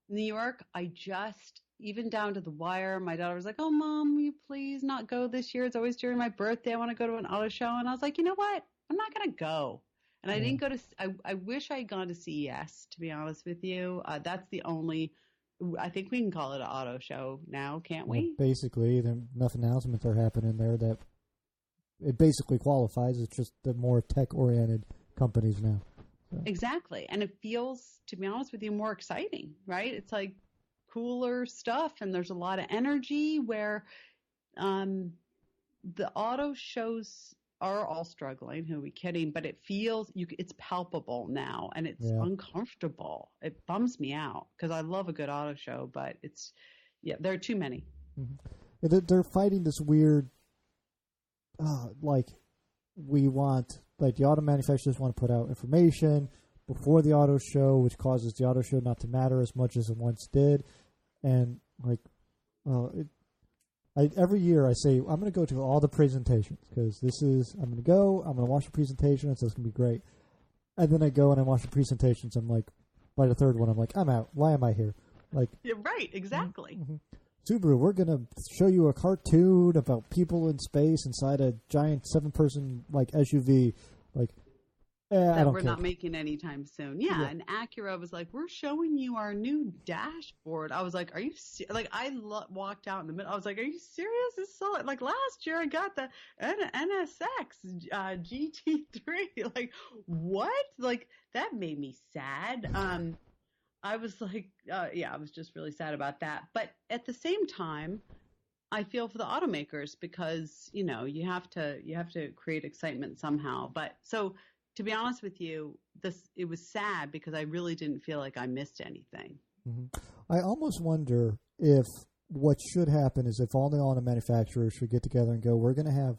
Speaker 2: New York, I just, even down to the wire, my daughter was like, oh, Mom, will you please not go this year? It's always during my birthday. I want to go to an auto show. And I was like, you know what? I'm not going to go. And I didn't go to, I wish I had gone to CES, to be honest with you. That's the only, I think we can call it an auto show now, can't we?
Speaker 1: Basically, enough announcements are happening there that it basically qualifies. It's just the more tech-oriented companies now. So.
Speaker 2: Exactly. And it feels, to be honest with you, more exciting, right? It's like cooler stuff, and there's a lot of energy where the auto shows are all struggling. Who are we kidding? But it feels it's palpable now, and it's uncomfortable. It bums me out because I love a good auto show, but there are too many.
Speaker 1: Mm-hmm. They're fighting this weird, we want, like the auto manufacturers want to put out information before the auto show, which causes the auto show not to matter as much as it once did, and every year I say, I'm going to go to all the presentations because I'm going to watch the presentation, so it's going to be great. And then I go and I watch the presentations. I'm like, by the third one, I'm like, I'm out. Why am I here? Like,
Speaker 2: you're right. Exactly.
Speaker 1: Mm-hmm. Subaru, we're going to show you a cartoon about people in space inside a giant 7-person like SUV. Like,
Speaker 2: that
Speaker 1: we're
Speaker 2: not making anytime soon. Yeah, and Acura was like, "We're showing you our new dashboard." I was like, "Are you like?" I walked out in the middle. I was like, "Are you serious? This is so like last year I got the NSX GT3. Like what? Like that made me sad." I was like, I was just really sad about that. But at the same time, I feel for the automakers because you have to create excitement somehow. But so. To be honest with you, it was sad because I really didn't feel like I missed anything.
Speaker 1: Mm-hmm. I almost wonder if what should happen is if all the auto manufacturers should get together and go, we're going to have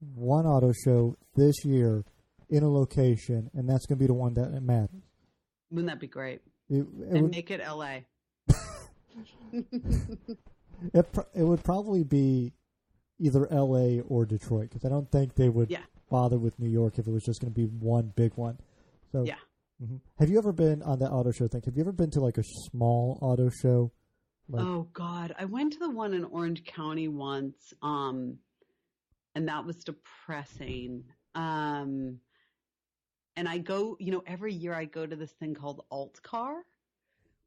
Speaker 1: one auto show this year in a location, and that's going to be the one that matters.
Speaker 2: Wouldn't that be great? Make it LA.
Speaker 1: It would probably be either LA or Detroit because I don't think they would bother with New York if it was just going to be one big one. So mm-hmm. Have you ever been on that auto show thing? Have you ever been to like a small auto show?
Speaker 2: Oh God, I went to the one in Orange County once, and that was depressing. And I go, every year I go to this thing called Alt Car,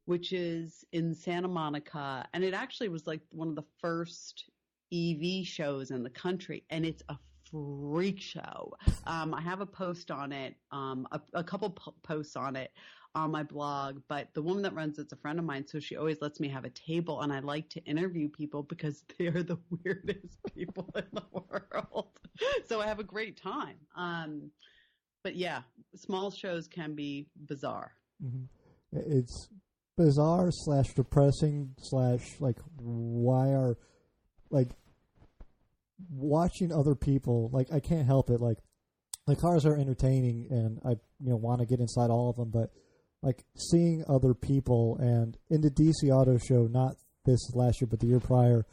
Speaker 2: which is in Santa Monica, and it actually was like one of the first EV shows in the country, and it's a freak show. I have a post on it, a couple posts on it on my blog, but the woman that runs it's a friend of mine, so she always lets me have a table, and I like to interview people because they're the weirdest people in the world. So I have a great time. But yeah, small shows can be bizarre.
Speaker 1: Mm-hmm. It's bizarre / depressing / like why are like watching other people, like I can't help it. Like the cars are entertaining, and I want to get inside all of them. But like seeing other people, and in the DC Auto Show, not this last year, but the year prior,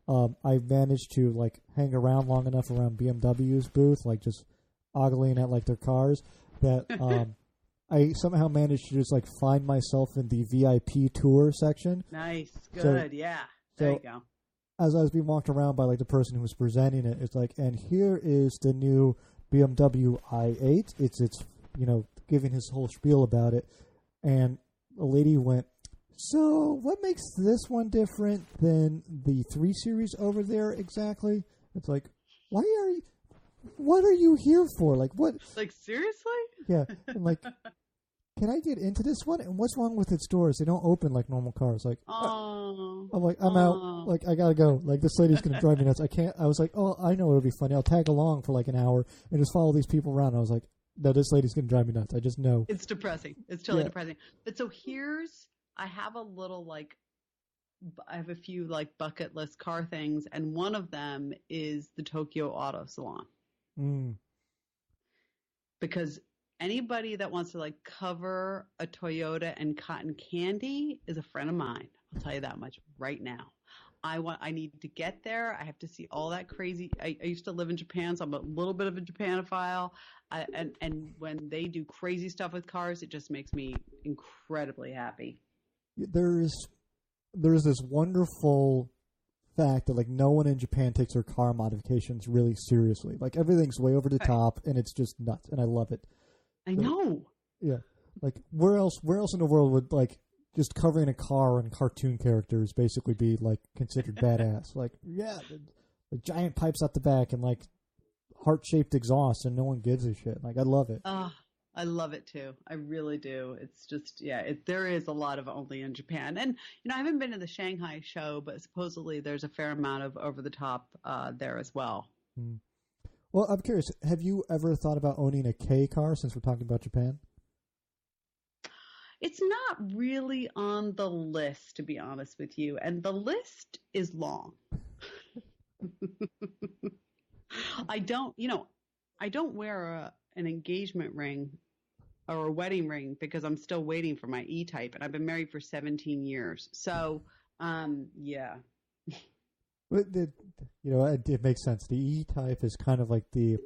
Speaker 1: I managed to like hang around long enough around BMW's booth, like just ogling at like their cars, that I somehow managed to just like find myself in the VIP tour section.
Speaker 2: Nice, good, there you go.
Speaker 1: As I was being walked around by like the person who was presenting it, it's like, and here is the new BMW i8. It's giving his whole spiel about it, and a lady went, "So what makes this one different than the 3 Series over there exactly?" It's like, what are you here for? Like what?
Speaker 2: Like seriously?
Speaker 1: Yeah, and like. Can I get into this one? And what's wrong with its doors? They don't open like normal cars. Like, I'm like, I'm out. Like, I gotta go. Like, this lady's gonna drive me nuts. I can't. I was like, oh, I know it'll be funny. I'll tag along for like an hour and just follow these people around. I was like, no, this lady's gonna drive me nuts. I just know.
Speaker 2: It's depressing. It's totally depressing. But so I have a little like, I have a few like bucket list car things, and one of them is the Tokyo Auto Salon. Because anybody that wants to like cover a Toyota and cotton candy is a friend of mine. I'll tell you that much right now. I need to get there. I have to see all that crazy. I used to live in Japan, so I'm a little bit of a Japanophile. And when they do crazy stuff with cars, it just makes me incredibly happy.
Speaker 1: There's this wonderful fact that like no one in Japan takes their car modifications really seriously. Like everything's way over the top, and it's just nuts, and I love it.
Speaker 2: I know.
Speaker 1: Yeah. Like where else in the world would like just covering a car and cartoon characters basically be like considered badass? Like, the giant pipes out the back and like heart-shaped exhaust, and no one gives a shit. Like, I love it.
Speaker 2: I love it too. I really do. It's just, there is a lot of only in Japan. And, I haven't been to the Shanghai show, but supposedly there's a fair amount of over the top there as well.
Speaker 1: Well, I'm curious, have you ever thought about owning a K car since we're talking about Japan?
Speaker 2: It's not really on the list, to be honest with you. And the list is long. I don't wear an engagement ring or a wedding ring because I'm still waiting for my E-type, and I've been married for 17 years. So, yeah.
Speaker 1: It makes sense. The E-type is kind of like the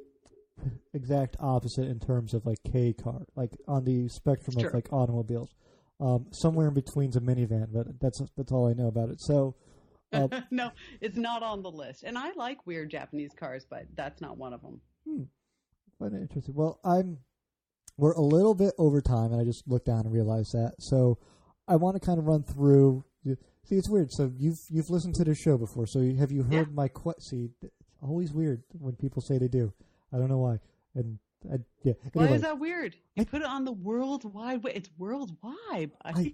Speaker 1: exact opposite in terms of like K car, like on the spectrum of like automobiles. Somewhere in between's a minivan, but that's all I know about it. So,
Speaker 2: no, it's not on the list. And I like weird Japanese cars, but that's not one of them.
Speaker 1: Quite interesting. Well, I'm we're a little bit over time, and I just looked down and realized that. So I want to kind of run through. See, it's weird. So you've listened to the show before. So have you heard my see? It's always weird when people say they do. I don't know why. And yeah.
Speaker 2: Why
Speaker 1: anyway,
Speaker 2: is that weird? You put it on the worldwide. It's worldwide.
Speaker 1: I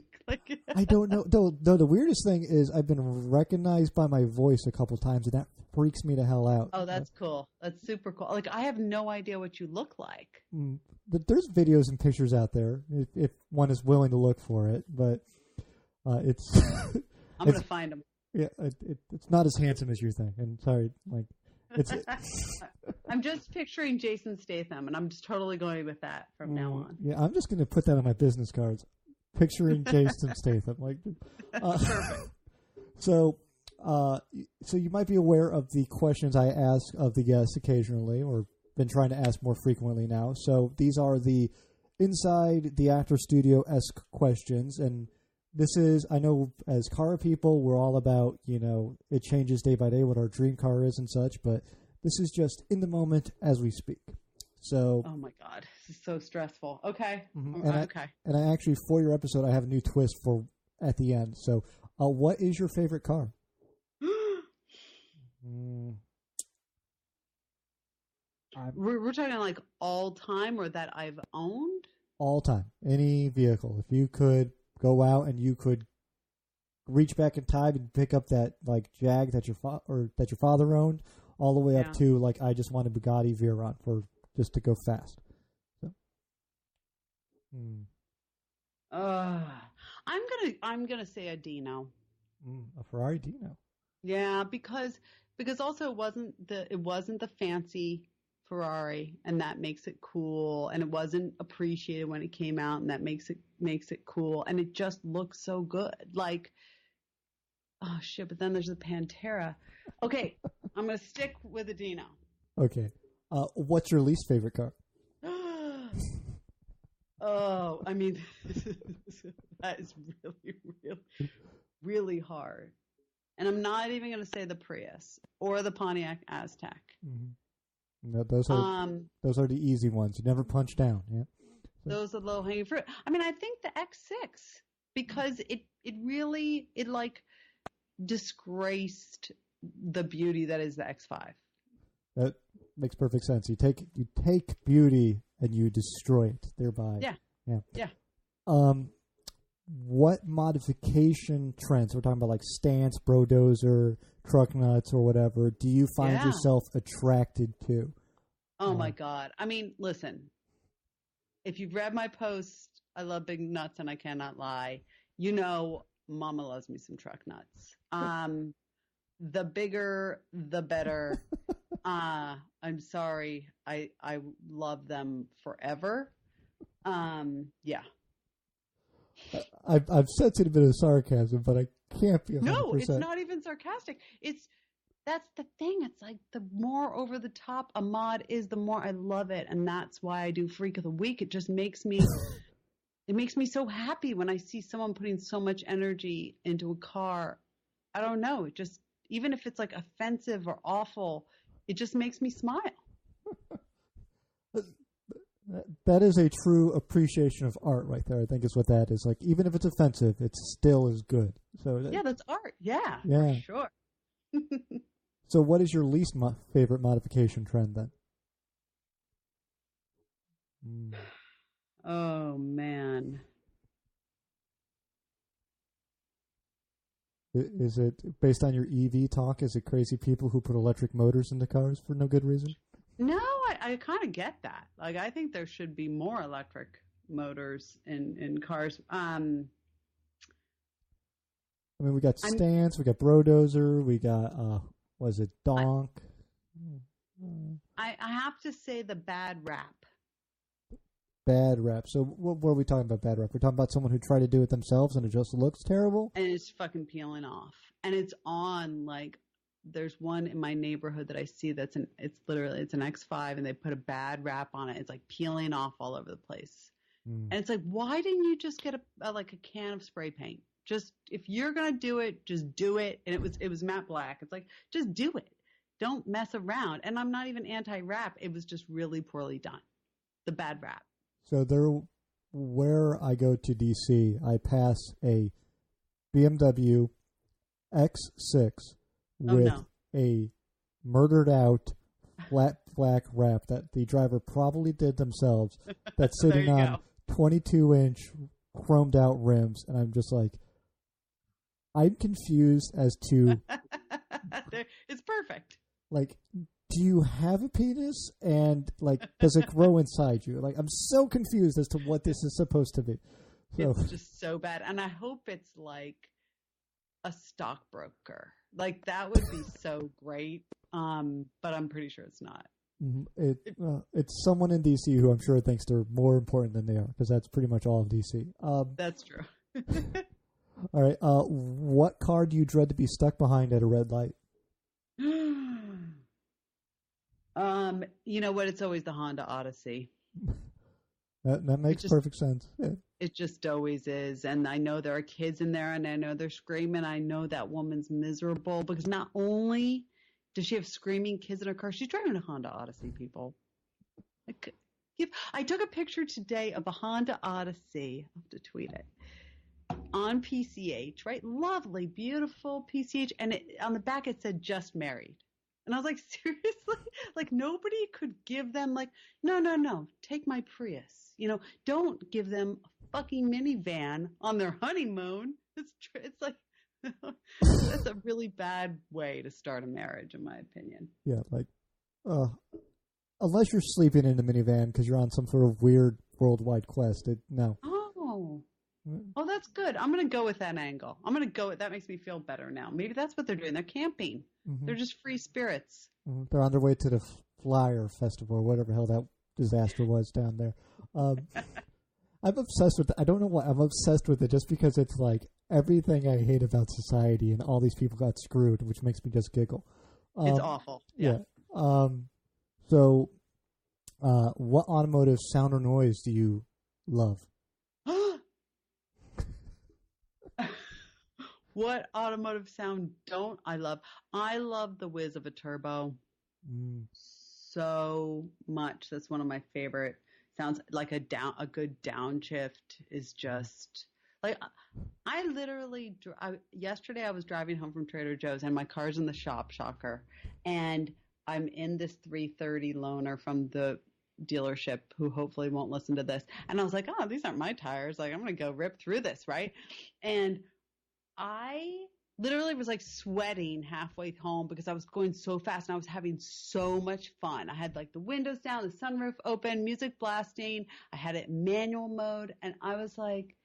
Speaker 1: don't know. Though the weirdest thing is I've been recognized by my voice a couple times, and that freaks me the hell out.
Speaker 2: Oh, that's cool. That's super cool. Like, I have no idea what you look like.
Speaker 1: But there's videos and pictures out there if one is willing to look for it. But it's
Speaker 2: I'm gonna find them.
Speaker 1: Yeah, it's not as handsome as you think. And sorry, like it's.
Speaker 2: I'm just picturing Jason Statham, and I'm just totally going with that from now on.
Speaker 1: Yeah, I'm just going to put that on my business cards. Picturing Jason Statham, like.
Speaker 2: Perfect.
Speaker 1: So you might be aware of the questions I ask of the guests occasionally, or been trying to ask more frequently now. So these are the inside the actor studio-esque questions, and this is, I know as car people, we're all about, it changes day by day what our dream car is and such, but this is just in the moment as we speak. So.
Speaker 2: Oh my God, this is so stressful. Okay.
Speaker 1: Mm-hmm.
Speaker 2: Okay.
Speaker 1: And I actually, for your episode, I have a new twist for at the end. So, what is your favorite car?
Speaker 2: We're talking like all time, or that I've owned? All
Speaker 1: time. Any vehicle. If you could go out and you could reach back in time and pick up that like Jag that your father owned, all the way up to like I just want a Bugatti Veyron for just to go fast. So.
Speaker 2: I'm gonna say a Dino.
Speaker 1: A Ferrari Dino.
Speaker 2: Yeah, because also it wasn't the fancy Ferrari, and that makes it cool, and it wasn't appreciated when it came out, and that makes it cool, and it just looks so good. Like, oh shit! But then there's the Pantera. Okay, I'm gonna stick with a Dino.
Speaker 1: Okay, what's your least favorite car?
Speaker 2: Oh, I mean, that is really, really, really hard. And I'm not even going to say the Prius or the Pontiac Aztek.
Speaker 1: Mm-hmm. No, those are the easy ones. You never punch down. Yeah,
Speaker 2: those are low hanging fruit. I mean, I think the X6, because it really like disgraced the beauty that is the X5.
Speaker 1: That makes perfect sense. You take beauty and you destroy it thereby. Yeah. What modification trends, we're talking about like stance, brodozer, truck nuts, or whatever, do you find yourself attracted to?
Speaker 2: Oh my God. I mean, listen, if you've read my post, I love big nuts and I cannot lie. Mama loves me some truck nuts. The bigger, the better. I'm sorry. I love them forever. Yeah.
Speaker 1: I've sensed a bit of sarcasm, but I can't be 100%.
Speaker 2: No, it's not even sarcastic. That's the thing. It's like the more over the top a mod is, the more I love it, and that's why I do Freak of the Week. It just makes me so happy when I see someone putting so much energy into a car. I don't know. It just, even if it's like offensive or awful, it just makes me smile.
Speaker 1: That is a true appreciation of art right there. I think is what that is. Like, even if it's offensive, it still is good. So
Speaker 2: that's art. Yeah. For sure.
Speaker 1: So what is your least favorite modification trend then?
Speaker 2: Oh, man.
Speaker 1: Is it based on your EV talk? Is it crazy people who put electric motors into cars for no good reason?
Speaker 2: No, I kind of get that. Like, I think there should be more electric motors in cars. I
Speaker 1: mean, we got stance, we got brodozer, we got was it donk?
Speaker 2: I have to say the bad rap.
Speaker 1: Bad rap. So what are we talking about? Bad rap. We're talking about someone who tried to do it themselves and it just looks terrible,
Speaker 2: and it's fucking peeling off, and it's on like. There's one in my neighborhood that I see it's an X5 and they put a bad wrap on it. It's like peeling off all over the place. And it's like, why didn't you just get a can of spray paint? Just, if you're going to do it, just do it. And it was matte black. It's like, just do it. Don't mess around. And I'm not even anti-wrap. It was just really poorly done. The bad wrap.
Speaker 1: So there, where I go to DC, I pass a BMW X6 with a murdered out flat black wrap that the driver probably did themselves. That's sitting on 22-inch chromed out rims, and I'm just like, I'm confused as to.
Speaker 2: It's perfect.
Speaker 1: Like, do you have a penis? And, like, does it grow inside you? Like, I'm so confused as to what this is supposed to be. So,
Speaker 2: it's just so bad. And I hope it's like a stockbroker. Like, that would be so great. But I'm pretty sure it's not.
Speaker 1: It's someone in DC who I'm sure thinks they're more important than they are, because that's pretty much all of DC.
Speaker 2: That's true.
Speaker 1: All right. What car do you dread to be stuck behind at a red light?
Speaker 2: You know what? It's always the Honda Odyssey.
Speaker 1: That makes perfect sense. Yeah.
Speaker 2: It just always is. And I know there are kids in there, and I know they're screaming. I know that woman's miserable because not only does she have screaming kids in her car, she's driving a Honda Odyssey, people. I took a picture today of a Honda Odyssey. I'll have to tweet it. On PCH, right? Lovely, beautiful PCH. And on the back it said just married. And I was like, seriously? Like, nobody could give them, like, no, take my Prius. Don't give them a fucking minivan on their honeymoon. It's like, that's a really bad way to start a marriage, in my opinion.
Speaker 1: Yeah, like, unless you're sleeping in the minivan because you're on some sort of weird worldwide quest, no.
Speaker 2: Oh, that's good. I'm going to go with that angle. That makes me feel better now. Maybe that's what they're doing. They're camping. Mm-hmm. They're just free spirits.
Speaker 1: Mm-hmm. They're on their way to the Flyer Festival or whatever the hell that disaster was down there. I'm obsessed with it. I don't know why. I'm obsessed with it just because it's like everything I hate about society and all these people got screwed, which makes me just giggle.
Speaker 2: It's awful. Yeah.
Speaker 1: So, what automotive sound or noise do you love?
Speaker 2: What automotive sound don't I love? I love the whiz of a turbo so much. That's one of my favorite sounds. Like a good downshift is just like, I literally, yesterday I was driving home from Trader Joe's and my car's in the shop, shocker. And I'm in this 330 loaner from the dealership who hopefully won't listen to this. And I was like, oh, these aren't my tires. Like, I'm going to go rip through this. Right. And I literally was like sweating halfway home because I was going so fast and I was having so much fun. I had like the windows down, the sunroof open, music blasting. I had it in manual mode. And I was like,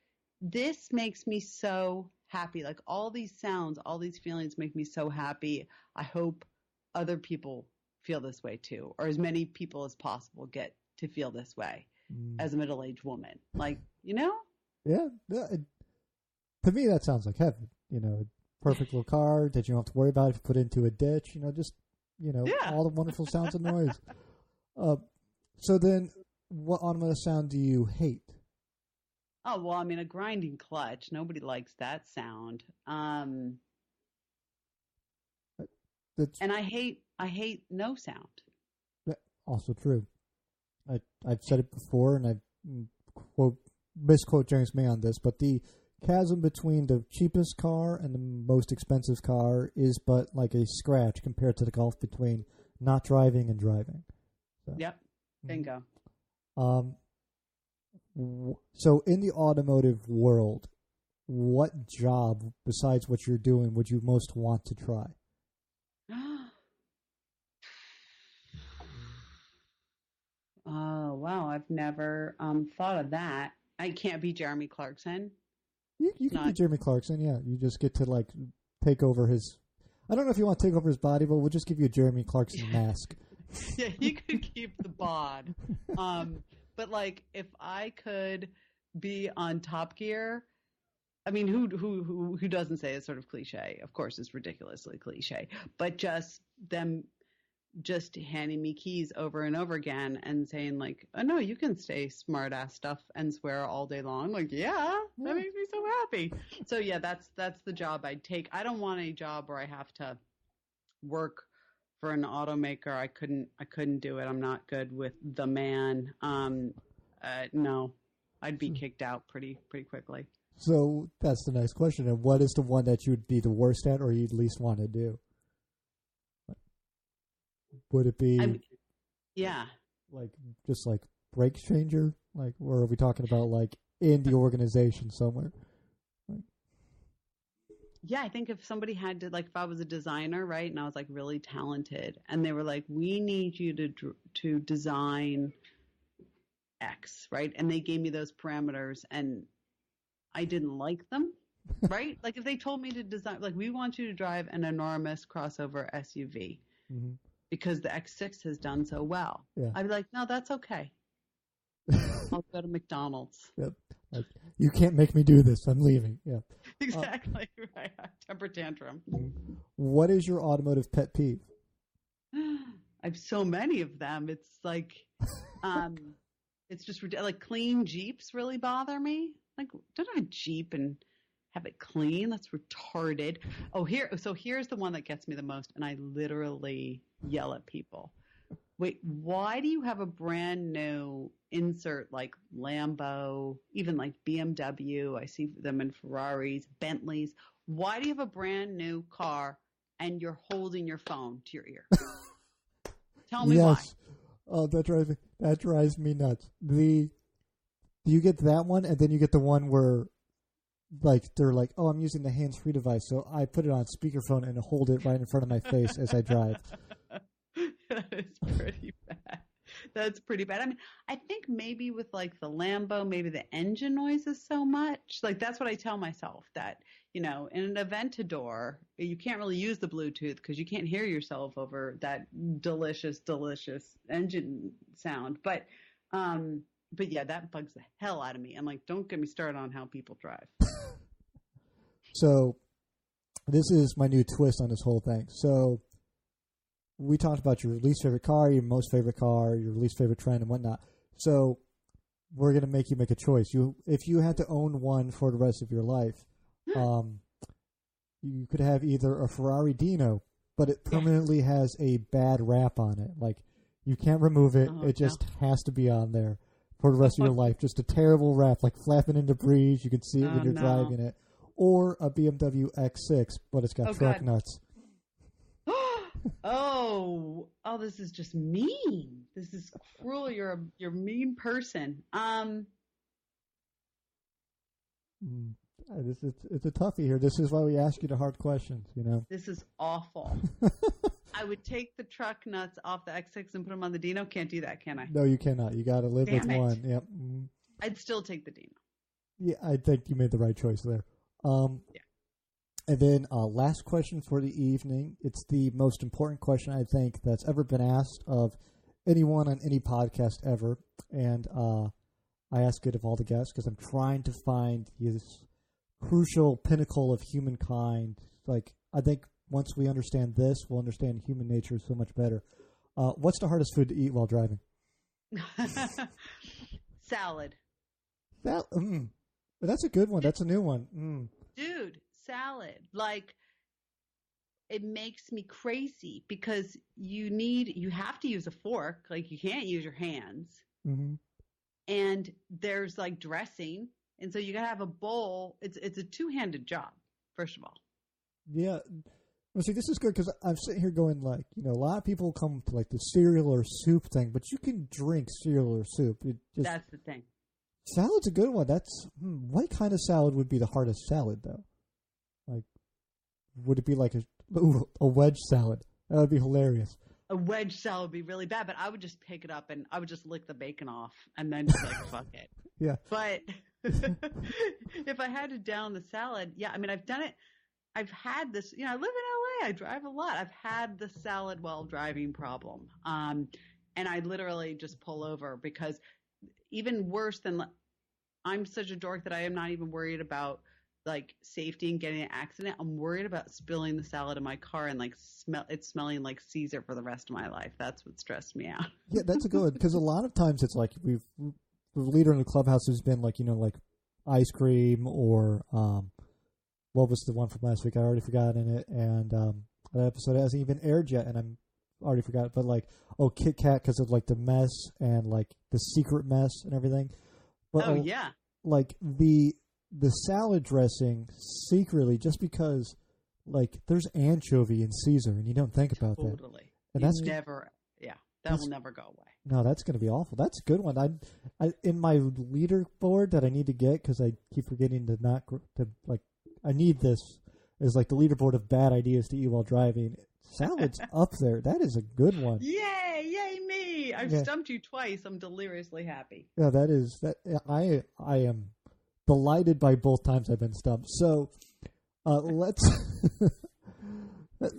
Speaker 2: this makes me so happy. Like, all these sounds, all these feelings make me so happy. I hope other people feel this way too, or as many people as possible get to feel this way as a middle-aged woman. Like,
Speaker 1: Yeah. To me, that sounds like heaven. Perfect little car that you don't have to worry about if you put into a ditch. All the wonderful sounds and noise. So then, what automotive sound do you hate?
Speaker 2: Oh, well, I mean, a grinding clutch. Nobody likes that sound. And I hate no sound.
Speaker 1: Also true. I've said it before, and I misquote James May on this, but the chasm between the cheapest car and the most expensive car is but like a scratch compared to the gulf between not driving and driving. So,
Speaker 2: yep. Bingo.
Speaker 1: So in the automotive world, what job besides what you're doing would you most want to try?
Speaker 2: Oh, wow. I've never thought of that. I can't be Jeremy Clarkson.
Speaker 1: You can be Jeremy Clarkson, yeah. You just get to, like, take over his... I don't know if you want to take over his body, but we'll just give you a Jeremy Clarkson mask.
Speaker 2: Yeah, you could keep the bod. But, like, if I could be on Top Gear... I mean, who doesn't say it's sort of cliche? Of course, it's ridiculously cliche. But just them just handing me keys over and over again and saying, like, oh, no, you can say smart-ass stuff and swear all day long. Like, yeah, that makes me so happy. So, yeah, that's the job I'd take. I don't want a job where I have to work for an automaker. I couldn't do it. I'm not good with the man. No, I'd be kicked out pretty quickly.
Speaker 1: So that's the next question. And what is the one that you would be the worst at or you'd least want to do? Would it be
Speaker 2: yeah,
Speaker 1: like just like brake changer? Like, or are we talking about like in the organization somewhere?
Speaker 2: Yeah, I think if somebody had to, like, if I was a designer, right, and I was like really talented, and they were like, "We need you to design X," right, and they gave me those parameters, and I didn't like them, right? Like if they told me to design, like, we want you to drive an enormous crossover SUV because the X6 has done so well.
Speaker 1: Yeah.
Speaker 2: I'd be like, no, that's okay. I'll go to McDonald's.
Speaker 1: Yep. Like, you can't make me do this. I'm leaving. Yeah.
Speaker 2: Exactly. Right. Temper tantrum.
Speaker 1: What is your automotive pet peeve?
Speaker 2: I have so many of them. It's like, it's just like clean Jeeps really bother me. Like, don't have a Jeep and have it clean. That's retarded. So here's the one that gets me the most, and I literally yell at people. Wait, why do you have a brand new insert like Lambo, even like BMW? I see them in Ferraris, Bentleys. Why do you have a brand new car and you're holding your phone to your ear? Tell me why.
Speaker 1: Oh, that drives me nuts. You get that one, and then you get the one where, like, they're like, "Oh, I'm using the hands-free device, so I put it on speakerphone and hold it right in front of my face as I drive."
Speaker 2: That is pretty bad. That's pretty bad. I mean, I think maybe with like the Lambo, maybe the engine noise is so much. Like that's what I tell myself that, in an Aventador, you can't really use the Bluetooth because you can't hear yourself over that delicious, delicious engine sound. But yeah, that bugs the hell out of me. And like, don't get me started on how people drive.
Speaker 1: So this is my new twist on this whole thing. So we talked about your least favorite car, your most favorite car, your least favorite trend, and whatnot. So we're going to make you make a choice. If you had to own one for the rest of your life, you could have either a Ferrari Dino, but it permanently has a bad rap on it. Like, you can't remove it. It just has to be on there for the rest of your life. Just a terrible rap, like flapping in the breeze. You can see it when you're driving it. Or a BMW X6, but it's got truck nuts.
Speaker 2: Oh, this is just mean. This is cruel. You're a mean person.
Speaker 1: It's a toughie here. This is why we ask you the hard questions,
Speaker 2: This is awful. I would take the truck nuts off the X6 and put them on the Dino. Can't do that, can I?
Speaker 1: No, you cannot. You got to live with one. Yep.
Speaker 2: I'd still take the Dino.
Speaker 1: Yeah, I think you made the right choice there. And then last question for the evening. It's the most important question I think that's ever been asked of anyone on any podcast ever. And I ask it of all the guests because I'm trying to find this crucial pinnacle of humankind. Like, I think once we understand this, we'll understand human nature so much better. What's the hardest food to eat while driving?
Speaker 2: Salad.
Speaker 1: That's a good one. That's a new one.
Speaker 2: Dude, salad. Like, it makes me crazy because you have to use a fork. Like, you can't use your hands. Mm-hmm. And there's like dressing. And so you got to have a bowl. It's a two-handed job, first of all. Yeah.
Speaker 1: Well, see, this is good because I'm sitting here going like, a lot of people come to like the cereal or soup thing, but you can drink cereal or soup.
Speaker 2: That's the thing.
Speaker 1: Salad's a good one. That's what kind of salad would be the hardest salad though? Like, would it be like a wedge salad? That would be hilarious.
Speaker 2: A wedge salad would be really bad, but I would just pick it up and I would just lick the bacon off and then just like fuck it.
Speaker 1: Yeah.
Speaker 2: But if I had to down the salad, yeah, I mean, I've done it. I've had this, I live in LA. I drive a lot. I've had the salad while driving problem. And I literally just pull over because even worse than I'm such a dork that I am not even worried about like safety and getting an accident. I'm worried about spilling the salad in my car and like it's smelling like Caesar for the rest of my life. That's what stressed me out.
Speaker 1: Yeah, that's a good one because a lot of times it's like the leader in the clubhouse has been like, like ice cream or what was the one from last week? I already forgot in it. And that episode hasn't even aired yet. And I'm already forgot, but like, Kit Kat because of like the mess and like the secret mess and everything. But,
Speaker 2: yeah.
Speaker 1: Like the salad dressing secretly, just because like there's anchovy in Caesar and you don't think about that.
Speaker 2: Totally.
Speaker 1: And
Speaker 2: that will never go away.
Speaker 1: No, that's going to be awful. That's a good one. I in my leaderboard that I need to get because I keep forgetting I need this is like the leaderboard of bad ideas to eat while driving. Salad's up there. That is a good one.
Speaker 2: Yay me! I've stumped you twice. I'm deliriously happy.
Speaker 1: Yeah, that is that. I am delighted by both times I've been stumped. So let's.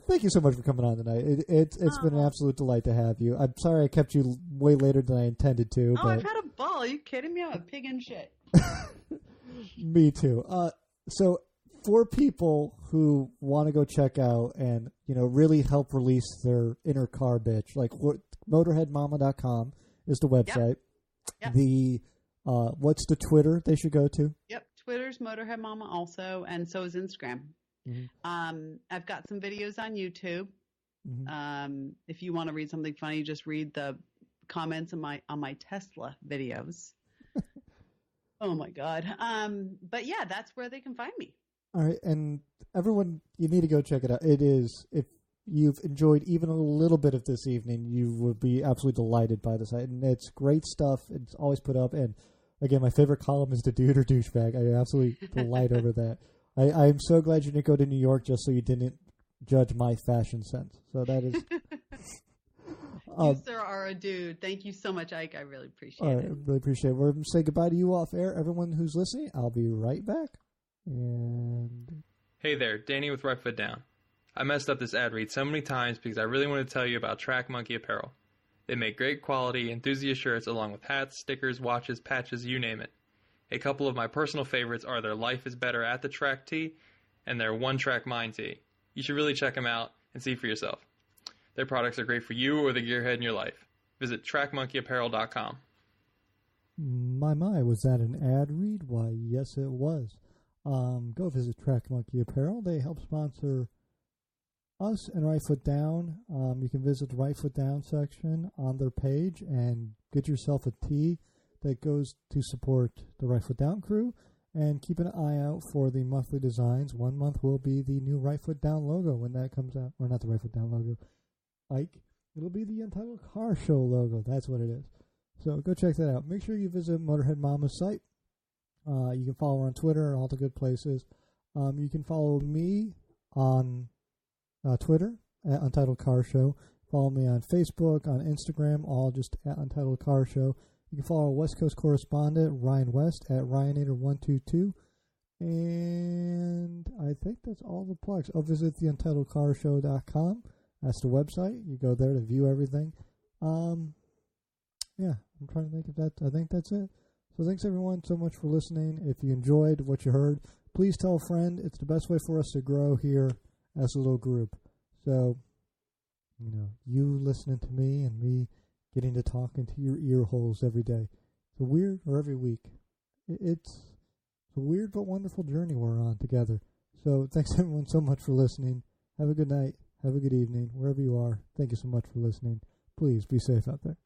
Speaker 1: Thank you so much for coming on tonight. It's been an absolute delight to have you. I'm sorry I kept you way later than I intended to. But
Speaker 2: I've had a ball. Are you kidding me? I'm a pig in shit.
Speaker 1: Me too. So for people who want to go check out and really help release their inner car bitch, like motorheadmama.com is the website.
Speaker 2: Yep.
Speaker 1: The what's the Twitter they should go to?
Speaker 2: Yep, Twitter's Motorhead Mama also, and so is Instagram. Mm-hmm. I've got some videos on YouTube. Mm-hmm. If you want to read something funny, just read the comments on my Tesla videos. Oh my God. But yeah, that's where they can find me.
Speaker 1: All right, and everyone, you need to go check it out. It is, if you've enjoyed even a little bit of this evening, you would be absolutely delighted by the site. And it's great stuff. It's always put up. And again, my favorite column is the dude or douchebag. I absolutely delight over that. I'm so glad you didn't go to New York just so you didn't judge my fashion sense. So that is...
Speaker 2: you, sir, are a dude. Thank you so much, Ike. I really appreciate it.
Speaker 1: I really appreciate it. We're going to say goodbye to you off air. Everyone who's listening, I'll be right back. And...
Speaker 3: Hey there, Danny with Right Foot Down. I messed up this ad read so many times because I really want to tell you about Track Monkey Apparel. They make great quality enthusiast shirts along with hats, stickers, watches, patches, you name it. A couple of my personal favorites are their Life is Better at the Track tee and their One Track Mind tee. You should really check them out and see for yourself. Their products are great for you or the gearhead in your life. Visit trackmonkeyapparel.com.
Speaker 1: My, was that an ad read? Why, yes it was. Go visit Track Monkey Apparel. They help sponsor us and Right Foot Down. You can visit the Right Foot Down section on their page and get yourself a tee that goes to support the Right Foot Down crew. And keep an eye out for the monthly designs. 1 month will be the new Right Foot Down logo when that comes out. Or not the Right Foot Down logo. Ike. It'll be the Untitled Car Show logo. That's what it is. So go check that out. Make sure you visit Motorhead Mama's site. You can follow her on Twitter, all the good places. You can follow me on Twitter at Untitled Car Show. Follow me on Facebook, on Instagram, all just at Untitled Car Show. You can follow our West Coast correspondent, Ryan West, at Ryanator122. And I think that's all the plugs. I'll visit the UntitledCarShow.com. That's the website. You go there to view everything. Yeah, I'm trying to think of that. I think that's it. So thanks everyone so much for listening. If you enjoyed what you heard, please tell a friend. It's the best way for us to grow here as a little group. So, you listening to me and me getting to talk into your ear holes every day. It's a weird, or every week. It's a weird but wonderful journey we're on together. So thanks everyone so much for listening. Have a good night. Have a good evening, wherever you are. Thank you so much for listening. Please be safe out there.